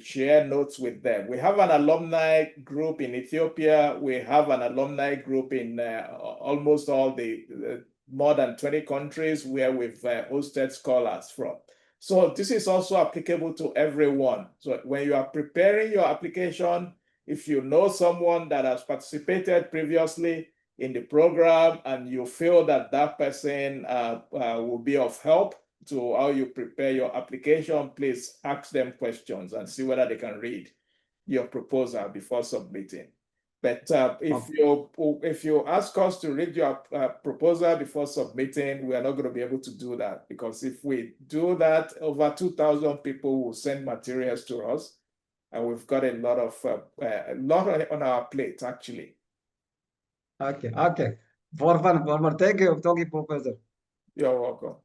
share notes with them. We have an alumni group in Ethiopia. We have an alumni group in almost all the more than 20 countries where we've hosted scholars from. So this is also applicable to everyone. So when you are preparing your application, if you know someone that has participated previously in the program and you feel that that person will be of help to how you prepare your application, please ask them questions and see whether they can read your proposal before submitting. But if you ask us to read your proposal before submitting, we are not going to be able to do that, because if we do that, over 2,000 people will send materials to us. And we've got a lot on our plate, actually. Okay. For fun. Thank you, Professor. You're welcome.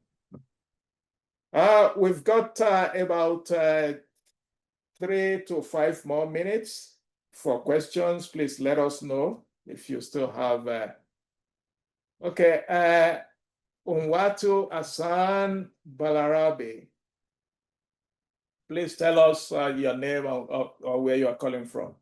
We've got about 3 to 5 more minutes for questions. Please let us know if you still have. Okay, Unwatu Asan Balarabe. Please tell us your name or where you are calling from.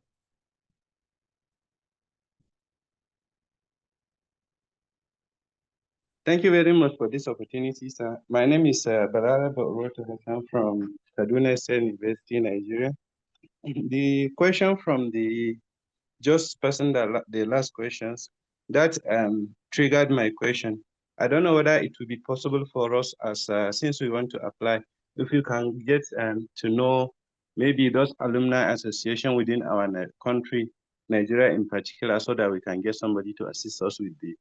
Thank you very much for this opportunity, sir. My name is Balarabe Oroto. I'm from Kaduna State University, Nigeria. The question from the just person that the last questions that triggered my question. I don't know whether it would be possible for us as since we want to apply, if you can get to know maybe those alumni association within our country, Nigeria in particular, so that we can get somebody to assist us with the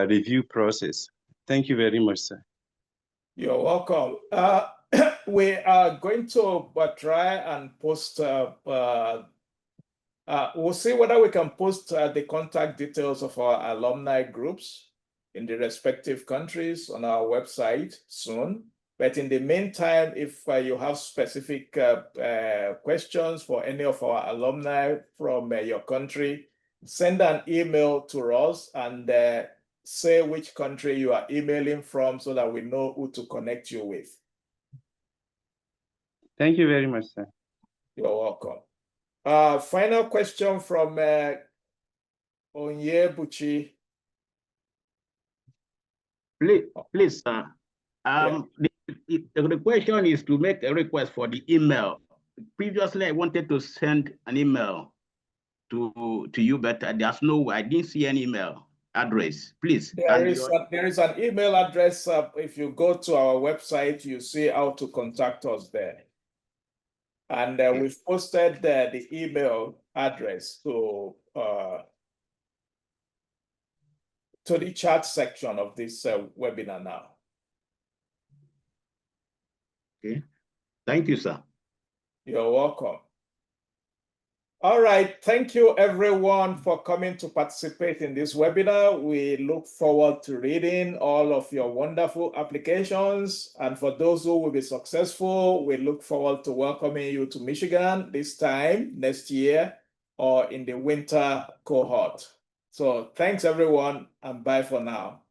review process. Thank you very much, sir. You're welcome. We are going to try and post, we'll see whether we can post the contact details of our alumni groups in the respective countries on our website soon. But in the meantime, if you have specific questions for any of our alumni from your country, send an email to us and say which country you are emailing from so that we know who to connect you with. Thank you very much, sir. You're welcome. Final question from Onyebuchi. Please, sir. The question is to make a request for the email. Previously, I wanted to send an email to you, but there's no, I didn't see any email address. Please. There is an email address. If you go to our website, you see how to contact us there. And we've posted the email address to the chat section of this webinar now. Okay. Thank you, sir. You're welcome. All right, thank you everyone for coming to participate in this webinar. We look forward to reading all of your wonderful applications. And for those who will be successful, we look forward to welcoming you to Michigan this time next year or in the winter cohort. So thanks everyone and bye for now.